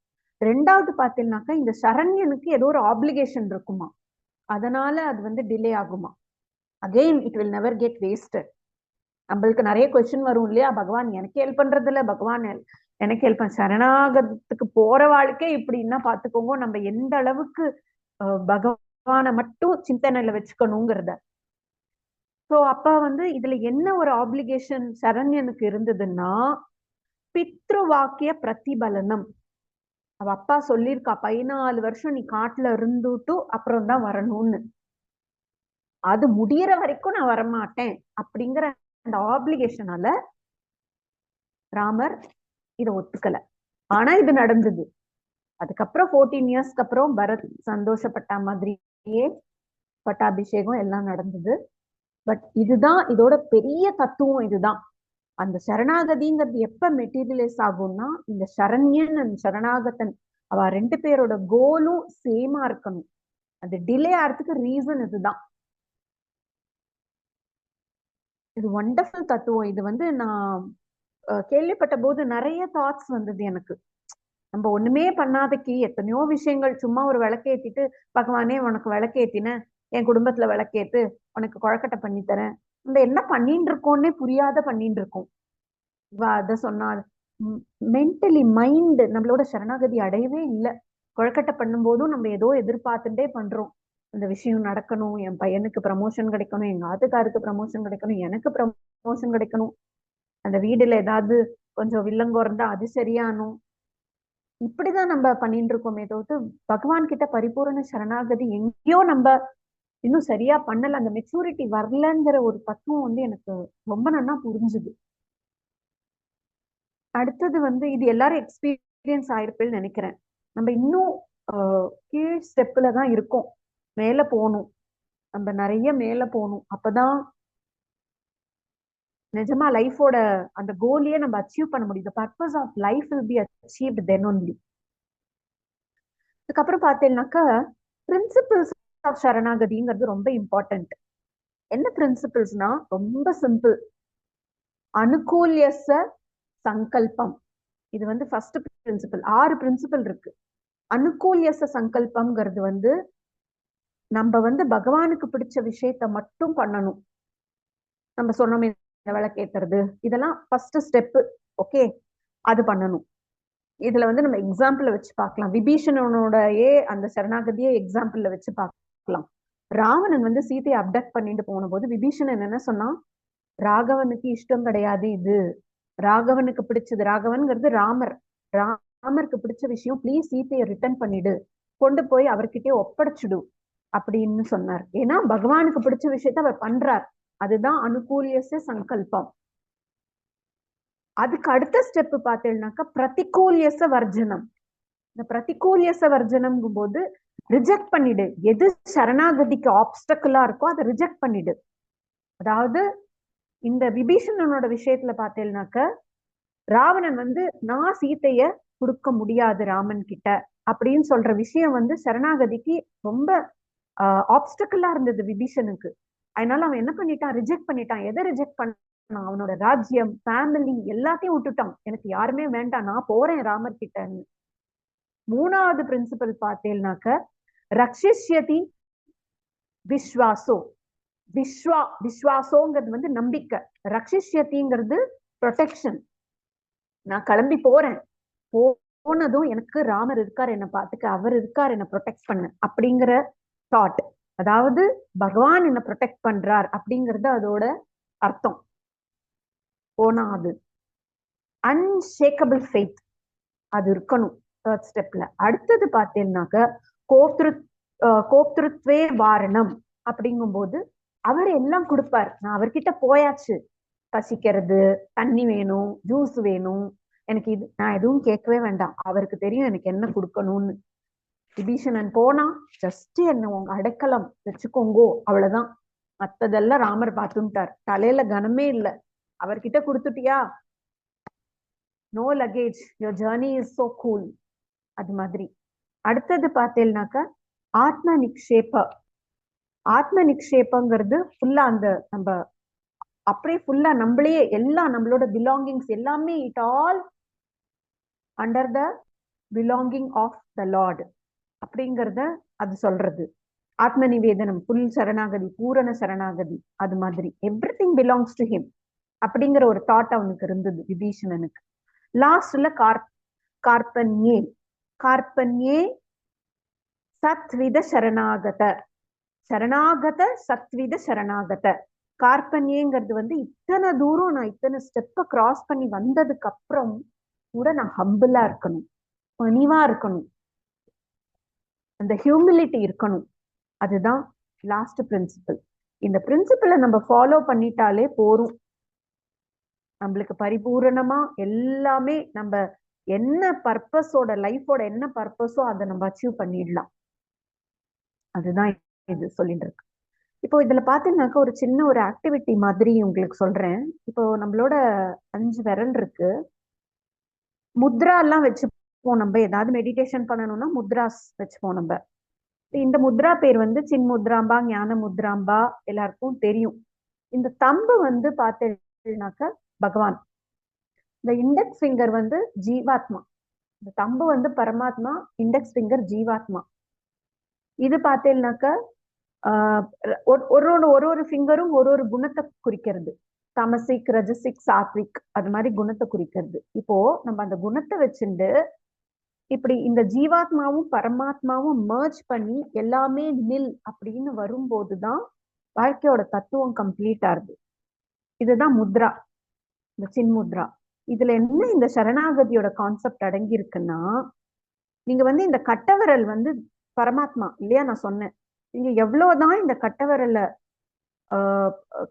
Speaker 2: ரெண்டாவது பார்த்தேன்னாக்கா இந்த சரண்யனுக்கு ஏதோ ஒரு ஆப்ளிகேஷன் இருக்குமா, அதனால அது வந்து டிலே ஆகுமா. Again it will never get wasted. நம்மளுக்கு நிறைய கொஸ்டின் வரும் இல்லையா, பகவான் எனக்கு ஹெல்ப் பண்றது இல்ல, பகவான் எனக்கு ஹெல்ப் பண்ண, சரணாகத்துக்கு போற வாழ்க்கை இப்படின்னா பாத்துக்கோங்க நம்ம எந்த அளவுக்கு பகவானை மட்டும் சிந்தனையில வச்சுக்கணுங்கிறத. சோ அப்ப வந்து இதுல என்ன ஒரு ஆப்ளிகேஷன் சரண்யனுக்கு இருந்ததுன்னா, பித்ரு வாக்கிய பிரதிபலனம். அவ அப்பா சொல்லியிருக்கா 14 வருஷம் நீ காட்டுல இருந்துட்டு அப்புறம் தான் வரணும்னு, அது முடியற வரைக்கும் நான் வரமாட்டேன் அப்படிங்கிற அந்த ஆப்ளிகேஷனால ராமர் இதை ஒத்துக்கல. ஆனா இது நடந்தது. அதுக்கப்புறம் 14 இயர்ஸ்க்கு அப்புறம் பரத் சந்தோஷப்பட்ட மாதிரியே பட்டாபிஷேகம் எல்லாம் நடந்தது. பட் இதுதான் இதோட பெரிய தத்துவம். இதுதான் அந்த சரணாகதிங்கிறது எப்ப மெட்டீரியலைஸ் ஆகும்னா, இந்த சரண்யன் அண்ட் சரணாகதன் அவ ரெண்டு பேரோட கோலும் சேமா இருக்கணும். அது டிலே ஆகிறதுக்கு ரீசன் இதுதான். இது வண்டர்ஃபுல் தத்துவம். இது வந்து நான் கேள்விப்பட்ட போது நிறைய தாட்ஸ் வந்தது எனக்கு. நம்ம ஒண்ணுமே பண்ணாதக்கு எத்தனையோ விஷயங்கள், சும்மா ஒரு விளக்கேத்திட்டு பகவானே உனக்கு விளக்கேத்தின, என் குடும்பத்துல விளக்கேத்து, உனக்கு குழக்கட்டை பண்ணி தரேன், நம்ம என்ன பண்ணிட்டு இருக்கோம்னே புரியாத பண்ணிட்டு இருக்கோம். அத சொன்னால் மென்டலி மைண்ட் நம்மளோட சரணாகதி அடையவே இல்லை. குழக்கட்டை பண்ணும் போதும் நம்ம ஏதோ எதிர்பார்த்துட்டே பண்றோம், இந்த விஷயம் நடக்கணும், என் பையனுக்கு ப்ரமோஷன் கிடைக்கணும், எங்க ஆத்துக்காருக்கு ப்ரமோஷன் கிடைக்கணும், எனக்கு ப்ரமோஷன் கிடைக்கணும், அந்த வீடுல ஏதாவது கொஞ்சம் வில்லங்கோ இருந்தா அது சரியானும். இப்படிதான் நம்ம பண்ணிட்டு இருக்கோமே தவிர்த்து பகவான் கிட்ட பரிபூரண சரணாகதி எங்கேயோ நம்ம இன்னும் சரியா பண்ணல, அந்த மெச்சூரிட்டி வரலங்கிற ஒரு தத்துவம் வந்து எனக்கு ரொம்ப நல்லா புரிஞ்சுது. அடுத்தது வந்து இது எல்லாரும் எக்ஸ்பீரியன்ஸ் ஆயிருப்பேன்னு நினைக்கிறேன். நம்ம இன்னும் கீழ் ஸ்டெப்ல தான் இருக்கோம். மேல போகணும், நம்ம நிறைய மேல போகணும். அப்பதான் நிஜமா லைஃபோட அந்த கோலையே நம்ம அச்சீவ் பண்ண முடியும். Purpose of life will be achieved then only. அதுக்கப்புறம் பார்த்தேன்னாக்கா பிரின்சிபிள்ஸ் ஆஃப் சரணாகதிங்கிறது ரொம்ப இம்பார்ட்டன்ட். என்ன பிரின்சிபிள்ஸ்னா ரொம்ப சிம்பிள். அனுகூல்யச சங்கல்பம், இது வந்து ஃபர்ஸ்ட் பிரின்சிபல். 6 பிரின்சிபல் இருக்கு. அனுகூல்யச சங்கல்பம்ங்கிறது வந்து நம்ம வந்து பகவானுக்கு பிடிச்ச விஷயத்த மட்டும் பண்ணணும். நம்ம சொன்னோமே விளக்கேத்துறது, இதெல்லாம் ஃபர்ஸ்ட் ஸ்டெப். ஓகே, அது பண்ணணும். இதுல வந்து நம்ம எக்ஸாம்பிள் வச்சு பார்க்கலாம். விபீஷணனோட அந்த சரணாகதியை எக்ஸாம்பிள்ல வச்சு பார்க்கலாம். ராவணன் வந்து சீதையை அப்டக்ட் பண்ணிட்டு போன போது விபீஷணன் என்ன சொன்னா, ராகவனுக்கு இஷ்டம் கிடையாது இது, ராகவனுக்கு பிடிச்சது. ராகவன்கிறது ராமர். ராமருக்கு பிடிச்ச விஷயம், ப்ளீஸ் சீதையை ரிட்டர்ன் பண்ணிடு, கொண்டு போய் அவர்கிட்டயே ஒப்படைச்சிடு அப்படின்னு சொன்னார். ஏன்னா பகவானுக்கு பிடிச்ச விஷயத்த அவர் பண்றார். அதுதான் அனுகூல்யச சங்கல்பம். அதுக்கு அடுத்த ஸ்டெப் பார்த்தேன்னாக்கா பிரதிகூல்யச வர்ஜனம். இந்த பிரதிகூல்யச வர்ஜனம்ங்கும் போது ரிஜெக்ட் பண்ணிடு. எது சரணாகதிக்கு ஆப்ஸ்டக்கிளா இருக்கோ அதை ரிஜெக்ட் பண்ணிடு. அதாவது இந்த விபீஷணனோட விஷயத்துல பார்த்தேன்னாக்க ராவணன் வந்து நான் சீதைய கொடுக்க முடியாது ராமன் கிட்ட அப்படின்னு சொல்ற விஷயம் வந்து சரணாகதிக்கு ரொம்ப ஆப்ஸ்டக்கிளா இருந்தது விபீஷனுக்கு. அதனால அவன் என்ன பண்ணிட்டான், ரிஜெக்ட் பண்ணிட்டான். எதை ரிஜெக்ட் பண்ணான்? அவனோட ராஜ்யம், ஃபேமிலி எல்லாத்தையும் விட்டுட்டான். எனக்கு யாருமே வேண்டாம், நான் போறேன் ராமர் கிட்டன்னு. 3வது பிரின்சிபல் பார்த்தேன்னாக்க ரக்ஷிஷ்யதி விஸ்வாசோ. விஸ்வாசோங்கிறது வந்து நம்பிக்கை, ரக்ஷிஷ்யதிங்கிறது ப்ரொடெக்ஷன். நான் கிளம்பி போறேன், போனதும் எனக்கு ராமர் இருக்கார் என்ன பார்த்துக்க, அவர் இருக்கார் என்ன ப்ரொடெக்ட் பண்ண அப்படிங்கிற தாட். அதாவது பகவான் என்ன ப்ரொடெக்ட் பண்றார் அப்படிங்கிறது அதோட அர்த்தம். போனா அது அன்ஷேக்கபிள் ஃபெய்த், அது இருக்கணும் தேர்ட் ஸ்டெப்ல. அடுத்தது பார்த்தீங்கன்னாக்க கோப்திருத்வே வாரணம் அப்படிங்கும் போது அவர் எல்லாம் கொடுப்பார். நான் அவர்கிட்ட போயாச்சு, பசிக்கிறது, தண்ணி வேணும், ஜூஸ் வேணும், எனக்கு இது நான் எதுவும் கேட்கவே வேண்டாம், அவருக்கு தெரியும் எனக்கு என்ன கொடுக்கணும்னு. விபீஷணன் போனா ஜஸ்ட் என்ன உங்க அடைக்கலம் வச்சுக்கோங்கோ, அவ்வளவுதான். மத்ததெல்லாம் ராமர் பார்த்துட்டார். தலையில கனமே இல்லை, அவர்கிட்ட கொடுத்துட்டியா, no luggage, your journey is so cool. அது மாதிரி. அடுத்தது பார்த்தேன்னாக்க ஆத்ம நிக்ஷேப. ஆத்ம நிக்ஷேபங்கிறது ஃபுல்லா அந்த நம்ம அப்படியே ஃபுல்லா நம்மளே எல்லாம் நம்மளோட பிலாங்கிங்ஸ் எல்லாமே it all under the belonging of the lord அப்படிங்கிறத அது சொல்றது. ஆத்ம நிவேதனம், புல் சரணாகதி, பூரண சரணாகதி. அது மாதிரி every thing belongs to him அப்படிங்கிற ஒரு தாட் அவனுக்கு இருந்தது விபீஷணனுக்கு. லாஸ்ட்ல கார்பன்யே. கார்பன்யே சத்வித சரணாகத. சரணாகத சத்வித சரணாகத. கார்பன்யேங்கிறது வந்து இத்தனை தூரம் நான் இத்தனை ஸ்டெப்பை கிராஸ் பண்ணி வந்ததுக்கு அப்புறம் கூட நான் ஹம்பிளா இருக்கணும், பணிவா இருக்கணும், அந்த ஹியூமிலிட்டி இருக்கணும். அதுதான் லாஸ்ட் பிரின்சிபல். இந்த பிரின்சிபலை நம்ம ஃபாலோ பண்ணிட்டாலே போரும், நம்மளுக்கு பரிபூரணமா எல்லாமே நம்ம என்ன பர்பஸோட லைஃபோட என்ன பர்பஸோ அதை நம்ம அச்சீவ் பண்ணிடலாம். அதுதான் இது சொல்லிட்டு இருக்கு. இப்போ இதுல பாத்தீங்கன்னாக்கா ஒரு சின்ன ஒரு ஆக்டிவிட்டி மாதிரி உங்களுக்கு சொல்றேன். இப்போ நம்மளோட 5 விரல் இருக்கு. முத்ரா எல்லாம் வச்சுப்போம். நம்ம ஏதாவது மெடிடேஷன் பண்ணணும்னா முத்ராஸ் வச்சுப்போம் நம்ம. இந்த முத்ரா பேர் வந்து சின் முத்ராம்பா, ஞான முத்ராம்பா, எல்லாருக்கும் தெரியும். இந்த தம்பு வந்து பார்த்தீங்கன்னாக்க பகவான், இந்த இண்டெக்ஸ் ஃபிங்கர் வந்து ஜீவாத்மா, இந்த தம்பு வந்து பரமாத்மா, இண்டெக்ஸ் ஃபிங்கர் ஜீவாத்மா. இது பார்த்தீங்கன்னாக்க ஒரு ஃபிங்கரும் ஒரு குணத்தை குறிக்கிறது. தமசிக், ரஜசிக், சாத்விக், அது மாதிரி குணத்தை குறிக்கிறது. இப்போ நம்ம அந்த குணத்தை வச்சுட்டு இப்படி இந்த ஜீவாத்மாவும் பரமாத்மாவும் மர்ஜ் பண்ணி எல்லாமே நில் அப்படின்னு வரும்போதுதான் வாழ்க்கையோட தத்துவம் கம்ப்ளீட் ஆகுது. இதுதான் முத்ரா, இந்த சின்முத்ரா. இதுல என்ன இந்த சரணாகதியோட கான்செப்ட் அடங்கி இருக்குன்னா, நீங்க வந்து இந்த கட்டவிரல் வந்து பரமாத்மா இல்லையா, நான் சொன்னேன். நீங்க எவ்வளவுதான் இந்த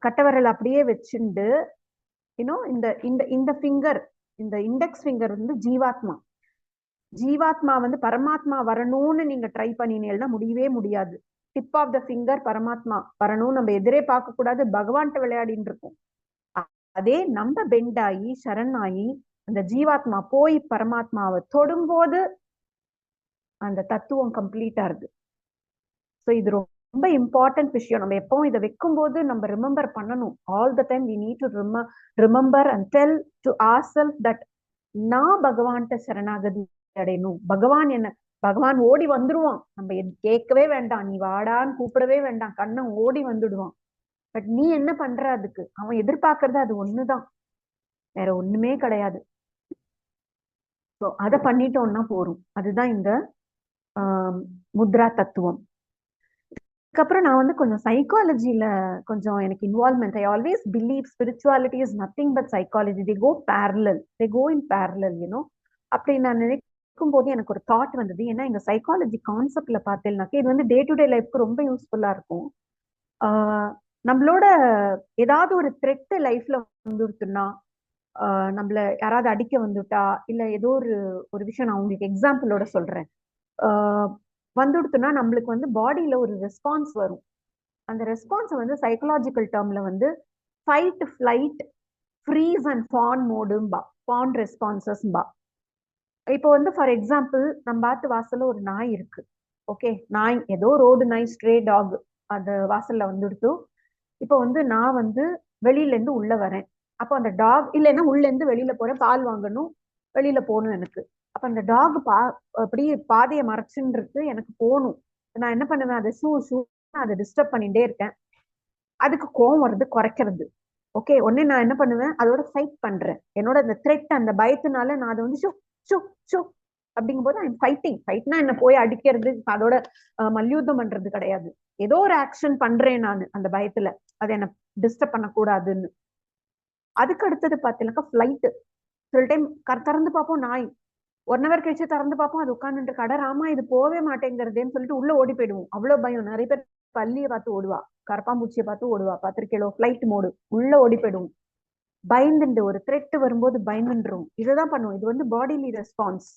Speaker 2: கட்டவரல் அப்படியே வச்சுண்டு இந்த இந்த இந்த ஃபிங்கர், இந்த இண்டெக்ஸ் ஃபிங்கர் வந்து ஜீவாத்மா வந்து பரமாத்மா வரணும்னு நீங்க ட்ரை பண்ணினீங்கன்னா முடியவே முடியாது. டிப் ஆஃப் த ஃபிங்கர் பரமாத்மா வரணும் நம்ம எதிரே பார்க்க கூடாது, பகவான்கிட்ட விளையாடின்னு இருக்கும். அதே நம்ம பெண்ட் ஆகி சரணாகி அந்த ஜீவாத்மா போய் பரமாத்மாவை தொடும்போது அந்த தத்துவம் கம்ப்ளீட்டா இருக்கு. ஸோ இது ரொம்ப இம்பார்ட்டன்ட் விஷயம். நம்ம எப்பவும் இதை வைக்கும் போது நம்ம ரிமெம்பர் பண்ணணும். All the time we need to remember and tell to our self that நான் பகவான்கிட்ட சரணாகதி அடையணும். பகவான் ஓடி வந்துடுவான், நம்ம கேட்கவே வேண்டாம், நீ வாடான்னு கூப்பிடவே வேண்டாம், கண்ணன் ஓடி வந்துடுவான். பட் நீ என்ன பண்ற? அதுக்கு அவன் எதிர்பார்க்கறது அது ஒண்ணுதான், வேற ஒண்ணுமே கிடையாது. ஸோ அதை பண்ணிட்டோம்னா போறோம். அதுதான் இந்த முத்ரா தத்துவம். அதுக்கப்புறம் நான் வந்து கொஞ்சம் சைக்காலஜில கொஞ்சம் எனக்கு involvement. I always believe spirituality is nothing but psychology. They go in parallel அப்படி நான் நினைக்கும் போது எனக்கு ஒரு தாட் வந்தது. ஏன்னா எங்க சைக்காலஜி கான்செப்ட்ல பார்த்தேன்னாக்க இது வந்து டே டு டே லைஃப்க்கு ரொம்ப யூஸ்ஃபுல்லா இருக்கும். நம்மளோட ஏதாவது ஒரு த்ரெட் லைஃப்ல வந்துருச்சுன்னா, நம்மள யாராவது அடிக்க வந்துட்டா, இல்ல ஏதோ ஒரு விஷயம் நான் உங்களுக்கு எக்ஸாம்பிளோட சொல்றேன். வந்துடுத்துனா நம்மளுக்கு வந்து பாடியில ஒரு ரெஸ்பான்ஸ் வரும். அந்த ரெஸ்பான்ஸை வந்து சைக்கலாஜிக்கல் டேர்ம்ல வந்து fight, flight, freeze and fawn மோடும்பா, ஃபான் ரெஸ்பான்சஸ்பா. இப்போ வந்து ஃபார் எக்ஸாம்பிள் நம்ம பார்த்து வாசல்ல ஒரு நாய் இருக்கு. ஓகே, நாய் ஏதோ ரோடு நாய், ஸ்ட்ரே டாக் அந்த வாசல்ல வந்துடுத்து. இப்போ வந்து நான் வந்து வெளியில இருந்து உள்ள வரேன். அப்போ அந்த டாக் இல்லைன்னா உள்ள இருந்து வெளியில போறேன், பால் வாங்கணும், வெளியில போகணும் எனக்கு. அப்ப அந்த டாக் அப்படி பாதையை மறைச்சுன்னு இருக்கு, எனக்கு போகணும். நான் என்ன பண்ணுவேன்? அதை அதை டிஸ்டர்ப் பண்ணிட்டே இருக்கேன். அதுக்கு கோவம் வருது, குறைக்கிறது. ஓகே, உடனே நான் என்ன பண்ணுவேன்? அதோட ஃபைட் பண்றேன். என்னோட அந்த த்ரெட், அந்த பயத்தினால நான் அதை வந்து ஷூ அப்படிங்கும் போது ஐம் ஃபைட்னா என்ன போய் அடிக்கிறது, அதோட மல்யுத்தம் பண்றது கிடையாது. ஏதோ ஒரு ஆக்ஷன் பண்றேன் நான் அந்த பயத்துல, அதை என்ன டிஸ்டர்ப் பண்ணக்கூடாதுன்னு. அதுக்கு அடுத்தது பாத்தீங்கன்னாக்கா ஃபிளைட். சில டைம் திறந்து பார்ப்போம், நாய் 1 hour கழிச்சு திறந்து பார்ப்போம், அது உட்காந்துட்டு கடை ராமா இது போவே மாட்டேங்கிறதுன்னு சொல்லிட்டு உள்ள ஓடி போயிடுவோம். அவ்வளவு பயம். நிறைய பேர் பள்ளியை பார்த்து ஓடுவா, கரப்பாம்பூச்சியை பார்த்து ஓடுவா, பார்த்திருக்கேளோ? ஃபிளைட் மோடு, உள்ள ஓடி போயிடுவோம். பயந்துண்டு ஒரு த்ரெட் வரும்போது பயந்துன்றோம். இதுதான் பண்ணுவோம். இது வந்து பாடிலி ரெஸ்பான்ஸ்.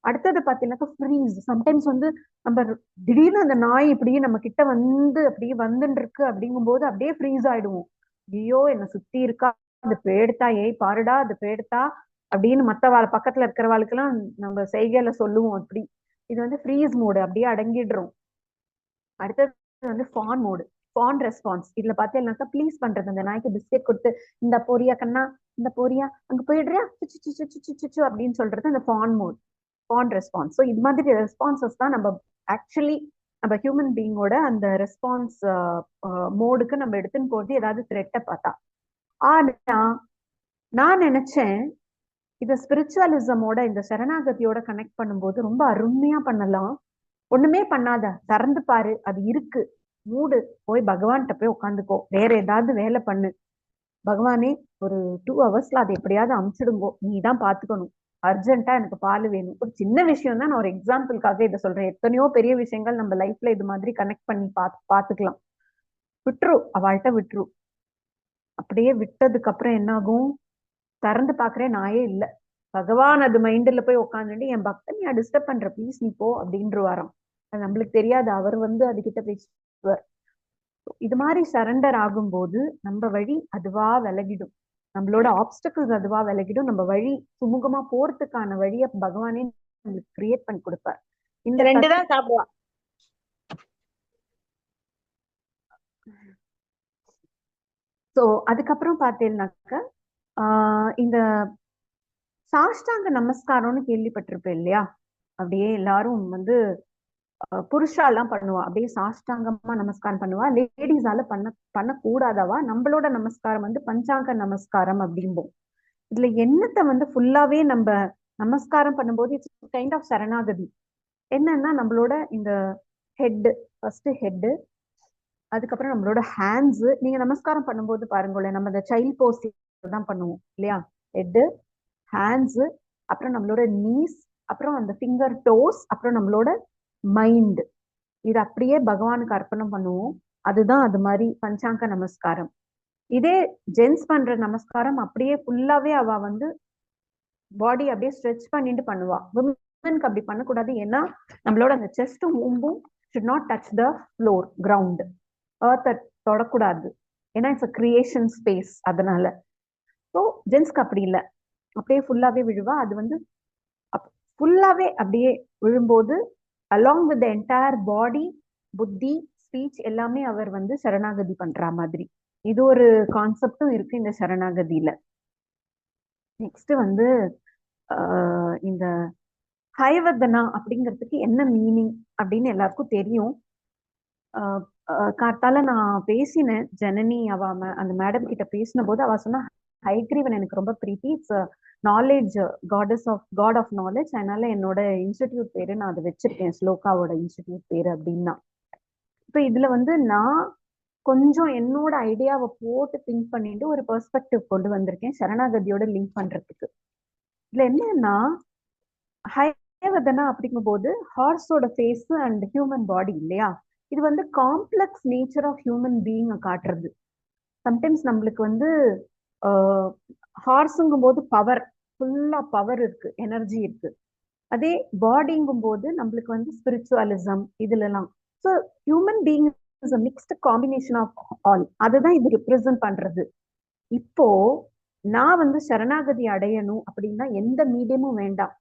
Speaker 2: அடுத்தது பாத்தீங்கன்னாக்கா ஃப்ரீஸ். சம்டைம்ஸ் வந்து நம்ம திடீர்னு அந்த நாய் இப்படியே நம்ம கிட்ட வந்து அப்படியே வந்துட்டு இருக்கு அப்படிங்கும் போது அப்படியே ஃப்ரீஸ் ஆயிடுவோம். ஐயோ என்ன சுத்தி இருக்கா, அது பேடுத்தா, ஏய் பாருடா அது பேடுத்தா அப்படின்னு பக்கத்துல இருக்கிறவாளுக்கெல்லாம் நம்ம செய்கையில சொல்லுவோம். அப்படி இது வந்து ஃப்ரீஸ் மோடு, அப்படியே அடங்கிடுறோம். அடுத்தது வந்து ஃபான் மோடு, ஃபான் ரெஸ்பான்ஸ். இதுல பாத்தீங்கன்னாக்கா ப்ளீஸ் பண்றது. அந்த நாய்க்கு பிஸ்கெட் கொடுத்து, இந்த பொரியா கண்ணா, இந்த பொரியா அங்க போயிடுறியா அப்படின்னு சொல்றது அந்த fawn mode, fawn response. So இது மாதிரி ரெஸ்பான்சஸ் தான் நம்ம ஆக்சுவலி நம்ம ஹியூமன் பீயிங்கோட அந்த ரெஸ்பான்ஸ் மோடுக்கு நம்ம எடுத்துன்னு போறது ஏதாவது த்ரெட்டை பார்த்தா. ஆனா நான் நினைச்சேன் இத ஸ்பிரிச்சுவலிசமோட, இந்த சரணாகதியோட கனெக்ட் பண்ணும்போது ரொம்ப அருமையா பண்ணலாம். ஒண்ணுமே பண்ணாத, திறந்து பாரு, அது இருக்கு, மூடு, போய் பகவான்கிட்ட போய் உட்காந்துக்கோ, வேற ஏதாவது வேலை பண்ணு. பகவானே ஒரு 2 hours அதை எப்படியாவது அமுச்சிடுங்கோ, நீ தான் பாத்துக்கணும், அர்ஜென்ட்டா எனக்கு பால் வேணும். ஒரு சின்ன விஷயம் தான், நான் ஒரு எக்ஸாம்பிளுக்காக இதை சொல்றேன். எத்தனையோ பெரிய விஷயங்கள் நம்ம லைஃப்ல இது மாதிரி கனெக்ட் பண்ணி பாத்துக்கலாம். விட்டுரு, அவள்கிட்ட விட்டுரு. அப்படியே விட்டதுக்கு அப்புறம் என்ன ஆகும்? திறந்து பாக்குறேன், நாயே இல்ல. பகவான் அது மைண்ட்ல போய் உட்காந்துட்டு, என் பக்தன் நீ டிஸ்டர்ப் பண்ற, ப்ளீஸ் நீ போ அப்படின்ற வாரம். அது நம்மளுக்கு தெரியாது, அவர் வந்து அதுகிட்ட பேசுவார். இது மாதிரி சரண்டர் ஆகும்போது நம்ம வழி அதுவா விலகிடும், நம்மளோட ஆப்ஸ்டக்கிள்ஸ் அதுவா விலகிடும், நம்ம வழி சுமூகமா போறதுக்கான வழியை பகவானே நம்மளுக்கு கிரியேட் பண்ணி கொடுப்பார். இந்த 2 தான் சாப்பிடுவா. சோ அதுக்கப்புறம் பார்த்தேன்னாக்க இந்த சாஷ்டாங்க நமஸ்காரம்னு கேள்விப்பட்டிருப்பேன் இல்லையா? அப்படியே எல்லாரும் வந்து புருஷாலாம் பண்ணுவா, அப்படியே சாஷ்டாங்கமா நமஸ்காரம் பண்ணுவா. லேடிஸால பண்ணக்கூடாதவா. நம்மளோட நமஸ்காரம் வந்து பஞ்சாங்க நமஸ்காரம் அப்படிம்போம். இதுல என்னத்தை வந்து ஃபுல்லாவே நம்ம நமஸ்காரம் பண்ணும்போது இட்ஸ் கைண்ட் ஆஃப் சரணாகதி. என்னன்னா நம்மளோட இந்த ஹெட், ஃபர்ஸ்ட் ஹெட், அதுக்கப்புறம் நம்மளோட ஹேண்ட்ஸ். நீங்க நமஸ்காரம் பண்ணும்போது பாருங்களேன், நம்ம இந்த சைல்ட் போஸ் தான் பண்ணுவோம் இல்லையா? ஹெட், ஹேண்ட்ஸ், அப்புறம் நம்மளோட நீஸ், அப்புறம் அந்த ஃபிங்கர் டோஸ், அப்புறம் நம்மளோட மைண்ட். இது அப்படியே பகவானுக்கு அர்ப்பணம் பண்ணுவோம். அதுதான் அது மாதிரி பஞ்சாங்க நமஸ்காரம். இதே ஜென்ஸ் பண்ற நமஸ்காரம் அப்படியே ஃபுல்லாவே அவ வந்து பாடி அப்படியே ஸ்ட்ரெச் பண்ணிட்டு பண்ணுவா. விமனுக்கு அப்படி பண்ணக்கூடாது. ஏன்னா நம்மளோட அந்த செஸ்டும் ஊம்பும் should not touch the floor, ground, எர்த்தை தொடக்கூடாது. ஏன்னா இட்ஸ் அ கிரியேஷன் ஸ்பேஸ். அதனால ஸோ ஜென்ஸ்க்கு அப்படி இல்லை, அப்படியே ஃபுல்லாவே விழுவா. அது வந்து ஃபுல்லாவே அப்படியே விழும்போது அலாங் வித் என்டையர் பாடி, புத்தி, ஸ்பீச் எல்லாமே அவர் வந்து சரணாகதி பண்ற மாதிரி. இது ஒரு கான்செப்டும் இருக்கு இந்த சரணாகதியில. நெக்ஸ்ட் வந்து இந்த ஹயவதனா அப்படிங்கிறதுக்கு என்ன மீனிங் அப்படின்னு எல்லாருக்கும் தெரியும். காத்தால நான் பேசினேன் ஜனனி அந்த மேடம் கிட்ட பேசின போது அவ சொன்னா ஹைக்ரீவன் எனக்கு ரொம்ப பிரீத்தி, it's knowledge god of knowledge, அதனால என்னோட இன்ஸ்டிடியூட் பேரு நான் அதை வச்சிருக்கேன், ஸ்லோகாவோட இன்ஸ்டிடியூட் பேரு அப்படின்னா. இப்ப இதுல வந்து நான் கொஞ்சம் என்னோட ஐடியாவை போட்டு திங்க் பண்ணிட்டு ஒரு பெர்ஸ்பெக்டிவ் கொண்டு வந்திருக்கேன் சரணாகதியோட லிங்க் பண்றதுக்கு. இதுல என்னன்னா ஹயவதனா அப்படிங்கும் போது ஹார்ஸோட ஃபேஸ் அண்ட் ஹியூமன் பாடி இல்லையா, இது வந்து complex nature of human being காட்டுறது. சம்டைம்ஸ் நம்மளுக்கு வந்து ஹார்ஸுங்கும் போது பவர், ஃபுல்லா பவர் இருக்கு, எனர்ஜி இருக்கு. அதே பாடிங்கும் போது நம்மளுக்கு வந்து ஸ்பிரிச்சுவலிசம் இதுலலாம். So human being is a mixed combination of all. அதுதான் இது ரிப்ரசன்ட் பண்றது. இப்போ நான் வந்து சரணாகதி அடையணும் அப்படின்னா எந்த மீடியமும் வேண்டாம்,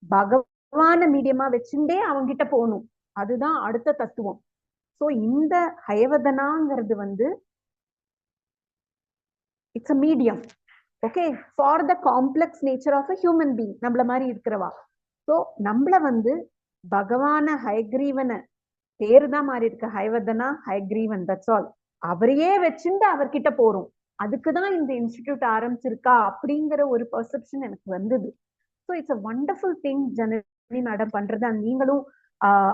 Speaker 2: பகவான மீடியமா வச்சுட்டே அவங்கிட்ட போகணும். அதுதான் அடுத்த தத்துவம். ஸோ இந்த ஹயவதனாங்கிறது வந்து it's a medium, okay, for the complex nature of a human being, நம்மள மாதிரி இருக்கிறவா. ஸோ நம்மள வந்து பகவான ஹயக்ரீவனை, பேரு தான் மாறி இருக்கு, ஹயவதனா ஹயக்ரீவன், தட்ஸ் ஆல். அவரையே வச்சுட்டு அவர்கிட்ட போறோம். அதுக்குதான் இந்த இன்ஸ்டிடியூட் ஆரம்பிச்சிருக்கா அப்படிங்கிற ஒரு பர்செப்ஷன் எனக்கு வந்தது. So it's a wonderful thing Janani madam பண்றது. அண்ட் நீங்களும்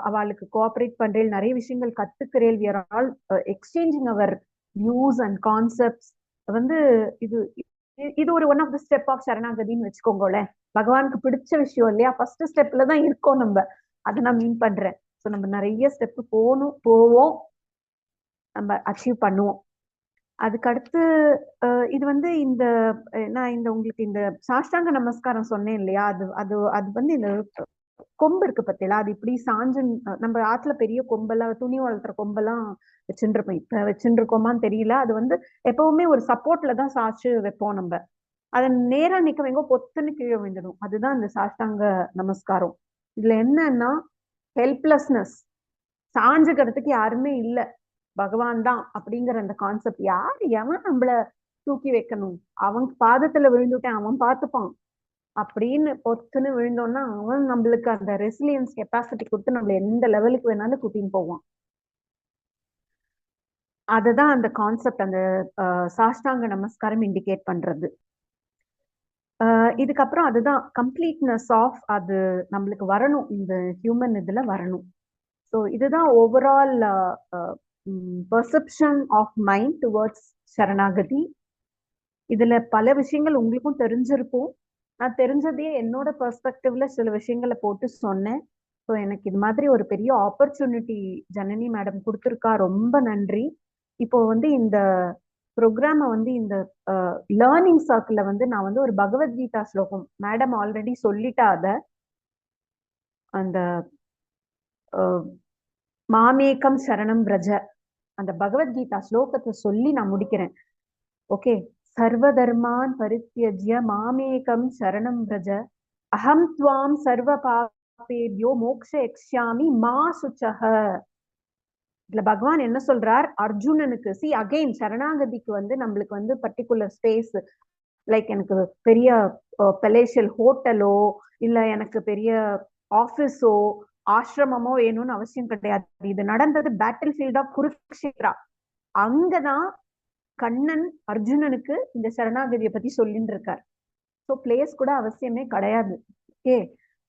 Speaker 2: அவளுக்கு கோஆபரேட் பண்றேன், நிறைய விஷயங்கள் கத்துக்கிறேன். We are all exchanging our views and concepts. வந்து இது இது ஒரு one of the step of சரணாகதின்னு வச்சுக்கோங்களேன். பகவானுக்கு பிடிச்ச விஷயம் இல்லையா, ஃபர்ஸ்ட் ஸ்டெப்ல தான் இருக்கோம் நம்ம. அதை நான் மீன் பண்றேன். ஸோ நம்ம நிறைய ஸ்டெப் போவோம், நம்ம அச்சீவ் பண்ணுவோம். அதுக்கடுத்து இது வந்து இந்த நான் இந்த உங்களுக்கு இந்த சாஷ்டாங்க நமஸ்காரம் சொன்னேன் இல்லையா, அது அது அது வந்து இந்த கொம்பு இருக்கு பத்தியலா, அது இப்படி சாஞ்சு நம்ம ஆத்துல பெரிய கொம்பெல்லாம், துணி வளர்த்துற கொம்பெல்லாம் வச்சுருப்போம். இப்ப வச்சுருக்கோமான்னு தெரியல. அது வந்து எப்பவுமே ஒரு சப்போர்ட்ல தான் சாச்சு வைப்போம் நம்ம. அதை நேரா நிக்க வைங்க, பொத்துன்னு கீழே விழுந்துடும். அதுதான் இந்த சாஷ்டாங்க நமஸ்காரம். இதுல என்னன்னா ஹெல்ப்லெஸ்னஸ், சாஞ்சுக்கிறதுக்கு யாருமே இல்ல, பகவான் தான் அப்படிங்கிற அந்த கான்செப்ட். எவன் நம்மள தூக்கி வைக்கணும், அவன் பாதத்துல விழுந்துட்டேன், அவன் பார்த்துப்பான் அப்படின்னு பொத்துன்னு விழுந்தோம்னா அவன் நம்மளுக்கு அந்த ரெசிலியன்ஸ் கெப்பாசிட்டி கொடுத்து நம்மள எந்த லெவலுக்கு வேணாலும் கூட்டின்னு போவான். அதுதான் அந்த கான்செப்ட், அந்த சாஷ்டாங்க நமஸ்காரம் இண்டிகேட் பண்றது. இதுக்கப்புறம் அதுதான் கம்ப்ளீட்னஸ் ஆஃப், அது நம்மளுக்கு வரணும், இந்த ஹியூமன் இதுல வரணும். ஸோ இதுதான் overall perception of mind towards சரணாகதி. இதுல பல விஷயங்கள் உங்களுக்கும் தெரிஞ்சிருக்கும். நான் தெரிஞ்சதையே என்னோட பெர்ஸ்பெக்டிவ்ல சில விஷயங்களை போட்டு சொன்னேன். ஸோ எனக்கு இது மாதிரி ஒரு பெரிய ஆப்பர்ச்சுனிட்டி ஜனனி மேடம் கொடுத்துருக்கா, ரொம்ப நன்றி. இப்போ வந்து இந்த ப்ரோக்ராமை வந்து இந்த லேர்னிங் சர்க்கிள்ல வந்து நான் வந்து ஒரு பகவத்கீதா ஸ்லோகம், மேடம் ஆல்ரெடி சொல்லிட்டா, அத அந்த மாமேகம் சரணம் பிரஜ, அந்த பகவத்கீதா ஸ்லோகத்தை சொல்லி நான் முடிக்கிறேன். ஓகே, சர்வ தர்மான் பரித்யஜ்ய மாமேகம் சரணம் பிரஜ, அகம் துவாம் சர்வ பாபேபியோ மோக்ஷ யக்ஷ்யாமி மா சுச்சஹ. இதுல பகவான் என்ன சொல்றார் அர்ஜுனனுக்கு, சி அகைன் சரணாகதிக்கு வந்து நம்மளுக்கு வந்து பர்டிகுலர் ஸ்பேஸ், லைக் எனக்கு பெரிய பெலேஷியல் ஹோட்டலோ இல்ல எனக்கு பெரிய ஆபீஸோ ஆசிரமமோ வேணும்னு அவசியம் கிடையாது. இது நடந்தது பேட்டில் ஃபீல்ட் ஆஃப் குருக்ஷேத்ரா. அங்கதான் கண்ணன் அர்ஜுனனுக்கு இந்த சரணாகதியை பத்தி சொல்லிட்டு இருக்கார். ஸோ பிளேஸ் கூட அவசியமே கிடையாது. ஓகே,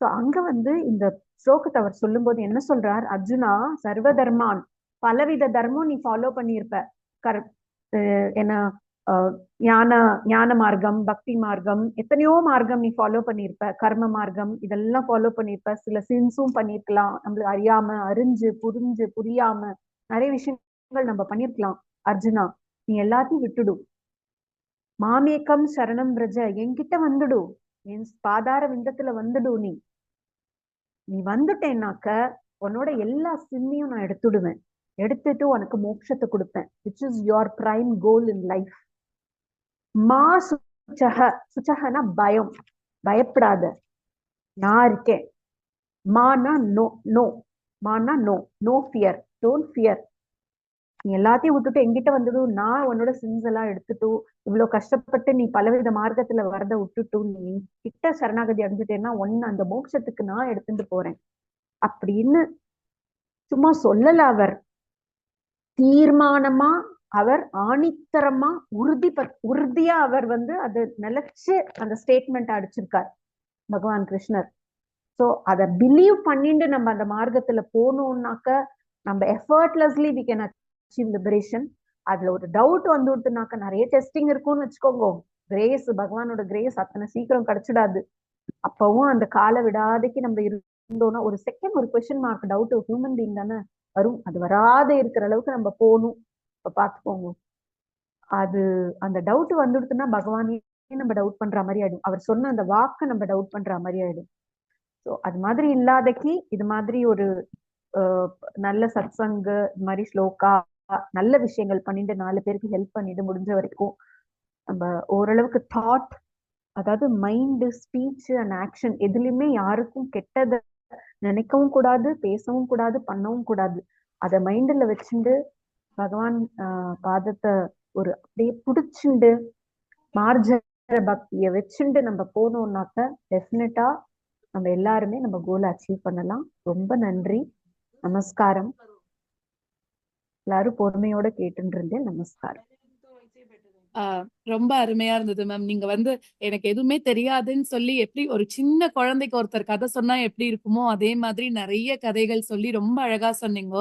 Speaker 2: ஸோ அங்க வந்து இந்த ஸ்லோகத்தை அவர் சொல்லும் போது என்ன சொல்றார், அர்ஜுனா சர்வ தர்மான், பலவித தர்மம் நீ ஃபாலோ பண்ணியிருப்ப, என்ன அஹ், ஞான ஞான மார்க்கம், பக்தி மார்க்கம், எத்தனையோ மார்க்கம் நீ ஃபாலோ பண்ணியிருப்ப. கர்ம மார்க்கம் இதெல்லாம் ஃபாலோ பண்ணியிருப்ப. சில சின்ஸும் பண்ணியிருக்கலாம், நம்மளுக்கு அறியாம, அறிஞ்சு, புரிஞ்சு, புரியாம நிறைய விஷயங்கள் நம்ம பண்ணியிருக்கலாம். அர்ஜுனா, நீ எல்லாத்தையும் விட்டுடு. மாமேக்கம் சரணம் பிரஜ, என்கிட்ட வந்துடு, என் பாதார விந்தத்துல வந்துடு. நீ நீ வந்துட்டேன்னாக்க உன்னோட எல்லா சின்னையும் நான் எடுத்துடுவேன். எடுத்துட்டு உனக்கு மோட்சத்தை கொடுப்பேன், which is your prime goal in life. மா சுச்சக, சுச்சகனா பயம், பயப்படாத, நான் இருக்கேன். மானா நோ, நோ, மானா no, no fear, don't fear. நீ எல்லாத்தையும் விட்டுட்டு எங்கிட்ட வந்துடும், நான் உன்னோட சின்ஸ் எல்லாம் எடுத்துட்டு, இவ்வளவு கஷ்டப்பட்டு நீ பலவித மார்க்கத்துல வரத விட்டுட்டு நீ கிட்ட சரணாகதி அடைஞ்சிட்டேன்னா ஒன்னு அந்த மோட்சத்துக்கு நான் எடுத்துட்டு போறேன் அப்படின்னு சும்மா சொல்லல. அவர் தீர்மானமா, அவர் ஆணித்தரமா, உறுதியா அவர் அதை நிலைச்சு அந்த ஸ்டேட்மெண்ட் அடிச்சிருக்கார் பகவான் கிருஷ்ணர். சோ அதை பிலீவ் பண்ணிட்டு நம்ம அந்த மார்க்கத்துல போனோம்னாக்க நம்ம effortlessly we can achieve liberation. அதுல ஒரு டவுட் வந்துட்டுனாக்க நிறைய டெஸ்டிங் இருக்கும்னு வச்சுக்கோங்க. கிரேஸ், பகவானோட கிரேஸ் அத்தனை சீக்கிரம் கிடைச்சிடாது. அப்பவும் அந்த கால விடாதைக்கு நம்ம இருந்தோம்னா ஒரு செகண்ட் ஒரு question mark doubt, human being தானே, வரும். அது வராத இருக்கிற அளவுக்கு நம்ம போகணும். இப்ப பாத்துக்கோங்க, அது அந்த டவுட் வந்துடுதுன்னா பகவானே நம்ம டவுட் பண்ற மாதிரி ஆயிடும். அவர் சொன்ன அந்த வாக்கை நம்ம டவுட் பண்ற மாதிரி ஆயிடும். ஸோ அது மாதிரி இல்லாதக்கு இது மாதிரி ஒரு நல்ல சத்சங்க, இது மாதிரி ஸ்லோகா, நல்ல விஷயங்கள் பண்ணிட்டு 4 பேருக்கு ஹெல்ப் பண்ணிட்டு முடிஞ்ச வரைக்கும் நம்ம ஓரளவுக்கு தாட், அதாவது மைண்ட், ஸ்பீச் அண்ட் ஆக்ஷன் எதுலையுமே யாருக்கும் கெட்டதை நினைக்கவும் கூடாது, பேசவும் கூடாது, பண்ணவும் கூடாது. அதை மைண்ட்ல வச்சுட்டு பகவான் பாதத்தை ஒரு அப்படியே புடிச்சுண்டு மார்ஜர பக்திய வச்சுட்டு நம்ம போனோம்னாக்க டெஃபினட்டா நம்ம எல்லாருமே நம்ம கோலை அச்சீவ் பண்ணலாம். ரொம்ப நன்றி, நமஸ்காரம். எல்லாரும் பொறுமையோட கேட்டுட்டு இருந்தேன். நமஸ்காரம்.
Speaker 1: ரொம்ப அருமையா இருந்தது மேம். நீங்க எனக்கு எதுவுமே தெரியாதுன்னு சொல்லி எப்படி ஒரு சின்ன குழந்தைக்கு ஒருத்தர் கதை சொன்னா எப்படி இருக்குமோ அதே மாதிரி நிறைய கதைகள் சொல்லி ரொம்ப அழகா சொன்னீங்க.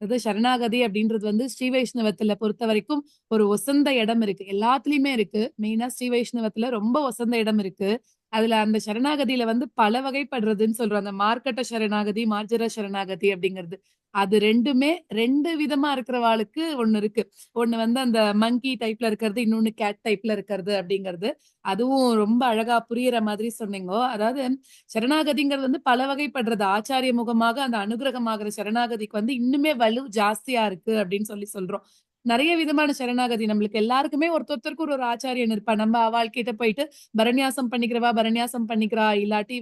Speaker 1: அது சரணாகதி அப்படின்றது ஸ்ரீ வைஷ்ணவத்துல பொறுத்த வரைக்கும் ஒரு ஒசந்த இடம் இருக்கு, எல்லாத்துலயுமே இருக்கு. மெயினா ஸ்ரீ வைஷ்ணவத்துல ரொம்ப ஒசந்த இடம் இருக்கு. அதுல அந்த சரணாகதியில பல வகைப்படுறதுன்னு சொல்றோம். அந்த மார்க்கட்ட சரணாகதி, மார்ஜர சரணாகதி அப்படிங்கிறது. அது ரெண்டுமே 2 விதமா இருக்கிறவாளுக்கு ஒண்ணு இருக்கு. ஒண்ணு அந்த மங்கி டைப்ல இருக்கிறது, இன்னொன்னு கேட் டைப்ல இருக்கிறது அப்படிங்கிறது. அதுவும் ரொம்ப அழகா புரியுற மாதிரி சொன்னீங்க. அதாவது சரணாகதிங்கிறது பல வகைப்படுறது. ஆச்சாரிய முகமாக அந்த அனுகிரகமாகிற சரணாகதிக்கு இன்னுமே வலு ஜாஸ்தியா இருக்கு அப்படின்னு சொல்லி சொல்றோம். நிறைய விதமான சரணாகதி நம்மளுக்கு எல்லாருக்குமே ஒருத்தருக்கு ஒரு ஆச்சாரியன் இருப்பா. நம்ம அவள்கிட்ட போயிட்டு பரநியாசம் பண்ணிக்கிறவா பரநியாசம் பண்ணிக்கிறா, இல்லாட்டி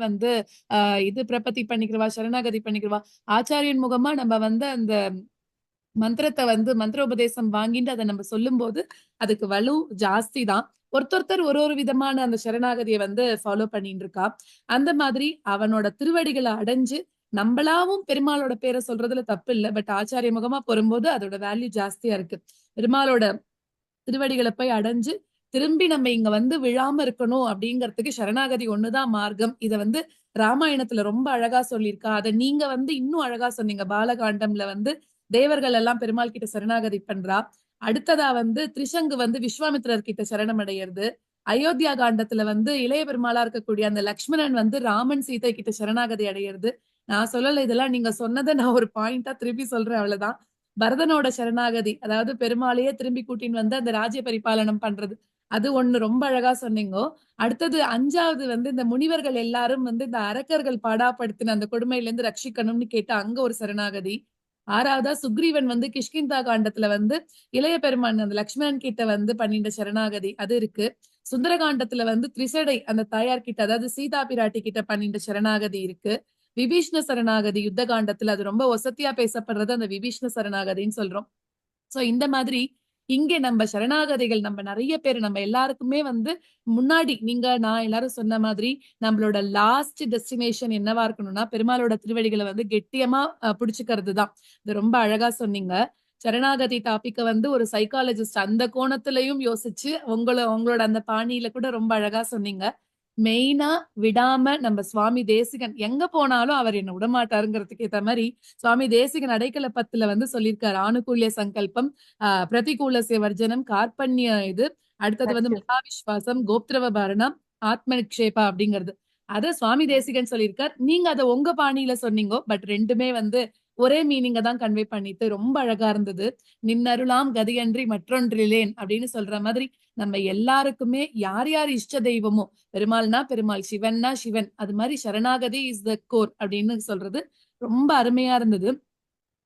Speaker 1: இது பிரபத்தி பண்ணிக்கிறவா, சரணாகதி பண்ணிக்கிறவா. ஆச்சாரியன் முகமா நம்ம அந்த மந்திரத்தை மந்திரோபதேசம் வாங்கிட்டு அதை நம்ம சொல்லும் போது அதுக்கு வலு ஜாஸ்தி தான். ஒருத்தொருத்தர் ஒரு விதமான அந்த சரணாகதியை ஃபாலோ பண்ணிட்டு இருக்கா. அந்த மாதிரி அவனோட திருவடிகளை அடைஞ்சு நம்மளாவும் பெருமாளோட பேரை சொல்றதுல தப்பு இல்லை. பட் ஆச்சாரிய முகமா போகும்போது அதோட வேல்யூ ஜாஸ்தியா இருக்கு. பெருமாளோட திருவடிகளை போய் அடைஞ்சு திரும்பி நம்ம இங்க விழாம இருக்கணும் அப்படிங்கறதுக்கு சரணாகதி ஒண்ணுதான் மார்க்கம். இத ராமாயணத்துல ரொம்ப அழகா சொல்லியிருக்கா. அதை நீங்க இன்னும் அழகா சொன்னீங்க. பாலகாண்டம்ல தேவர்கள் எல்லாம் பெருமாள் கிட்ட சரணாகதி பண்றா. அடுத்ததா திரிசங்கு விஸ்வாமித்திரர் கிட்ட சரணம் அடையிறது. அயோத்தியா காண்டத்துல இளைய பெருமாளா இருக்கக்கூடிய அந்த லக்ஷ்மணன் ராமன் சீதை கிட்ட சரணாகதி அடையிறது. நான் சொல்லல, இதெல்லாம் நீங்க சொன்னதை நான் ஒரு பாயிண்டா திருப்பி சொல்றேன், அவ்வளவுதான். பரதனோட சரணாகதி, அதாவது பெருமாளையே திரும்பி கூட்டின்னு அந்த ராஜ்ய பரிபாலனம் பண்றது, அது ஒண்ணு ரொம்ப அழகா சொன்னீங்க. அடுத்தது 5வது இந்த முனிவர்கள் எல்லாரும் இந்த அரக்கர்கள் பாடாப்படுத்தின அந்த கொடுமையில இருந்து ரட்சிக்கணும்னு கேட்டு அங்க ஒரு சரணாகதி. 6வதா சுக்ரீவன் கிஷ்கிந்தா காண்டத்துல இளைய பெருமான் அந்த லக்ஷ்மணன் கிட்ட பண்ணிட்ட சரணாகதி அது இருக்கு. சுந்தரகாண்டத்துல திரிசடை அந்த தாயார் கிட்ட, அதாவது சீதா பிராட்டி கிட்ட பண்ணிட்ட சரணாகதி இருக்கு. விபீஷ்ண சரணாகதி யுத்த காண்டத்துல அது ரொம்ப ஒசத்தியா பேசப்படுறது அந்த விபீஷ்ண சரணாகதின்னு சொல்றோம். சோ இந்த மாதிரி இங்கே நம்ம சரணாகதிகள் நம்ம நிறைய பேர், நம்ம எல்லாருக்குமே முன்னாடி நீங்க நான் எல்லாரும் சொன்ன மாதிரி நம்மளோட லாஸ்ட் டெஸ்டினேஷன் என்னவா இருக்கணும்னா பெருமாளோட திருவடிகளை கெட்டியமா புடிச்சுக்கிறது தான். இது ரொம்ப அழகா சொன்னீங்க. சரணாகதி டாபிக்க ஒரு சைக்காலஜிஸ்ட் அந்த கோணத்திலையும் யோசிச்சு உங்களோட அந்த பாணியில கூட ரொம்ப அழகா சொன்னீங்க. மெயினா விடாம நம்ம சுவாமி தேசிகன் எங்க போனாலும் அவர் என்ன விடமாட்டாருங்கிறதுக்கு ஏத்த மாதிரி சுவாமி தேசிகன் அடைக்கல 10ல சொல்லியிருக்காரு. ஆணுகூல்ய சங்கல்பம், பிரதிகூலசிய வர்ஜனம், கார்பண்ய இது, அடுத்தது வந்து
Speaker 2: That's it.
Speaker 1: மகாவிஸ்வாசம், கோப்திரவ பாரணம், ஆத்ம நிக்ஷேபா அப்படிங்கிறது. அத சுவாமி தேசிகன் சொல்லியிருக்கார். நீங்க அத உங்க பாணியில சொன்னீங்கோ. பட் ரெண்டுமே வந்து ஒரே மீனிங்க தான் கன்வே பண்ணிட்டு ரொம்ப அழகா இருந்தது. நின்னருளாம் கதியன்றி மற்றொன்றிலேன் அப்படின்னு சொல்ற மாதிரி நம்ம எல்லாருக்குமே யார் யார் இஷ்ட தெய்வமோ, பெருமாள்னா பெருமாள், சிவன்னா சிவன், அது மாதிரி சரணாகதி இஸ் த கோர் அப்படின்னு சொல்றது ரொம்ப அருமையா இருந்தது.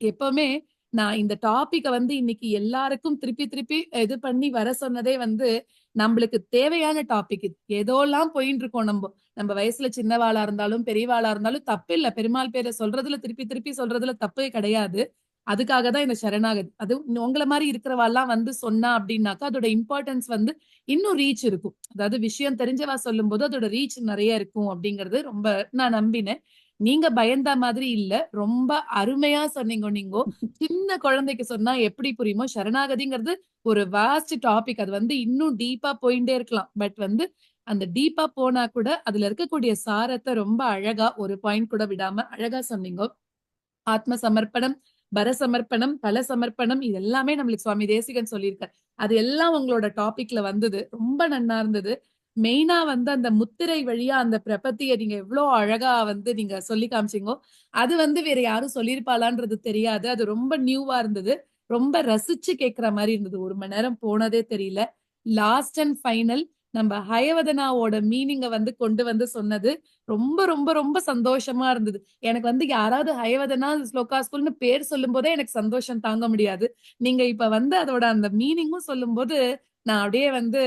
Speaker 1: எப்பவுமே நான் இந்த டாபிக்க வந்து இன்னைக்கு எல்லாருக்கும் திருப்பி திருப்பி இது பண்ணி வர சொன்னதே வந்து நம்மளுக்கு தேவையான டாபிக் இது. ஏதோலாம் போயிட்டு இருக்கோம் நம்ம வயசுல சின்னவாளா இருந்தாலும் பெரியவாளா இருந்தாலும் தப்பு இல்ல. பெருமாள் பேரை சொல்றதுல திருப்பி திருப்பி சொல்றதுல தப்பே கிடையாது. அதுக்காக தான் இந்த சரணாகதி. அது உங்கள மாதிரி இருக்கிறவாள்லாம் வந்து சொன்னா அப்படின்னாக்கா அதோட இம்பார்ட்டன்ஸ் வந்து இன்னும் ரீச் இருக்கும். அதாவது விஷயம் தெரிஞ்சவா சொல்லும்போது அதோட ரீச் நிறைய இருக்கும் அப்படிங்கிறது ரொம்ப நான் நம்பினேன். நீங்க பயந்த மாதிரி இல்ல. ரொம்ப அருமையா சொன்னீங்க நீங்கோ. சின்ன குழந்தைக்கு சொன்னா எப்படி புரியுமோ, சரணாகதிங்கிறது ஒரு வாஸ்ட் டாபிக். அது வந்து இன்னும் டீப்பா போயிட்டே இருக்கலாம். பட் வந்து அந்த டீப்பா போனா கூட அதுல இருக்கக்கூடிய சாரத்தை ரொம்ப அழகா ஒரு பாயிண்ட் கூட விடாம அழகா சொன்னீங்க. ஆத்ம சமர்ப்பணம், பர சமர்ப்பணம், தல சமர்ப்பணம் இது எல்லாமே நம்மளுக்கு சுவாமி தேசிகன் சொல்லியிருக்கார். அது எல்லாம் உங்களோட டாபிக்ல வந்தது. ரொம்ப நன்னா இருந்தது. மெயினா வந்து அந்த முத்திரை வழியா அந்த பிரபத்திய நீங்க எவ்வளோ அழகா வந்து நீங்க சொல்லி காமிச்சீங்கோ. அது வந்து வேற யாரும் சொல்லியிருப்பாளான்றது தெரியாது. அது ரொம்ப நியூவா இருந்தது. ரொம்ப ரசிச்சு கேட்கிற மாதிரி இருந்தது. 1 மணி நேரம் போனதே தெரியல. லாஸ்ட் அண்ட் ஃபைனல் நம்ம ஹயவதனாவோட மீனிங்க வந்து கொண்டு வந்து சொன்னது ரொம்ப ரொம்ப ரொம்ப சந்தோஷமா இருந்தது. எனக்கு வந்து யாராவது ஹயவதனா ஸ்லோகா ஸ்கூல்னு பேர் சொல்லும் போதே எனக்கு சந்தோஷம் தாங்க முடியாது. நீங்க இப்ப வந்து அதோட அந்த மீனிங்கும் சொல்லும்போது நான் அப்படியே வந்து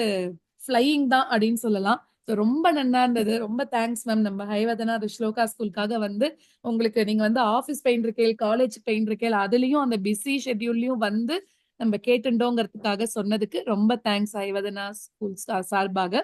Speaker 1: ஃப்ளையிங் தான் அப்படின்னு சொல்லலாம். ஸோ ரொம்ப நன்னா இருந்தது. ரொம்ப தேங்க்ஸ் மேம். நம்ம ஹயவதனா அது ஸ்லோகா ஸ்கூலுக்காக வந்து உங்களுக்கு நீங்க வந்து ஆஃபீஸ் பெயின் இருக்கேள், காலேஜ் பெயின் இருக்கேள், அதுலயும் அந்த பிஸி ஷெட்யூல்லயும் வந்து நம்ம கேட்டுண்டோங்கிறதுக்காக சொன்னதுக்கு ரொம்ப தேங்க்ஸ் ஹயவதனா ஸ்கூல் சார்பாக.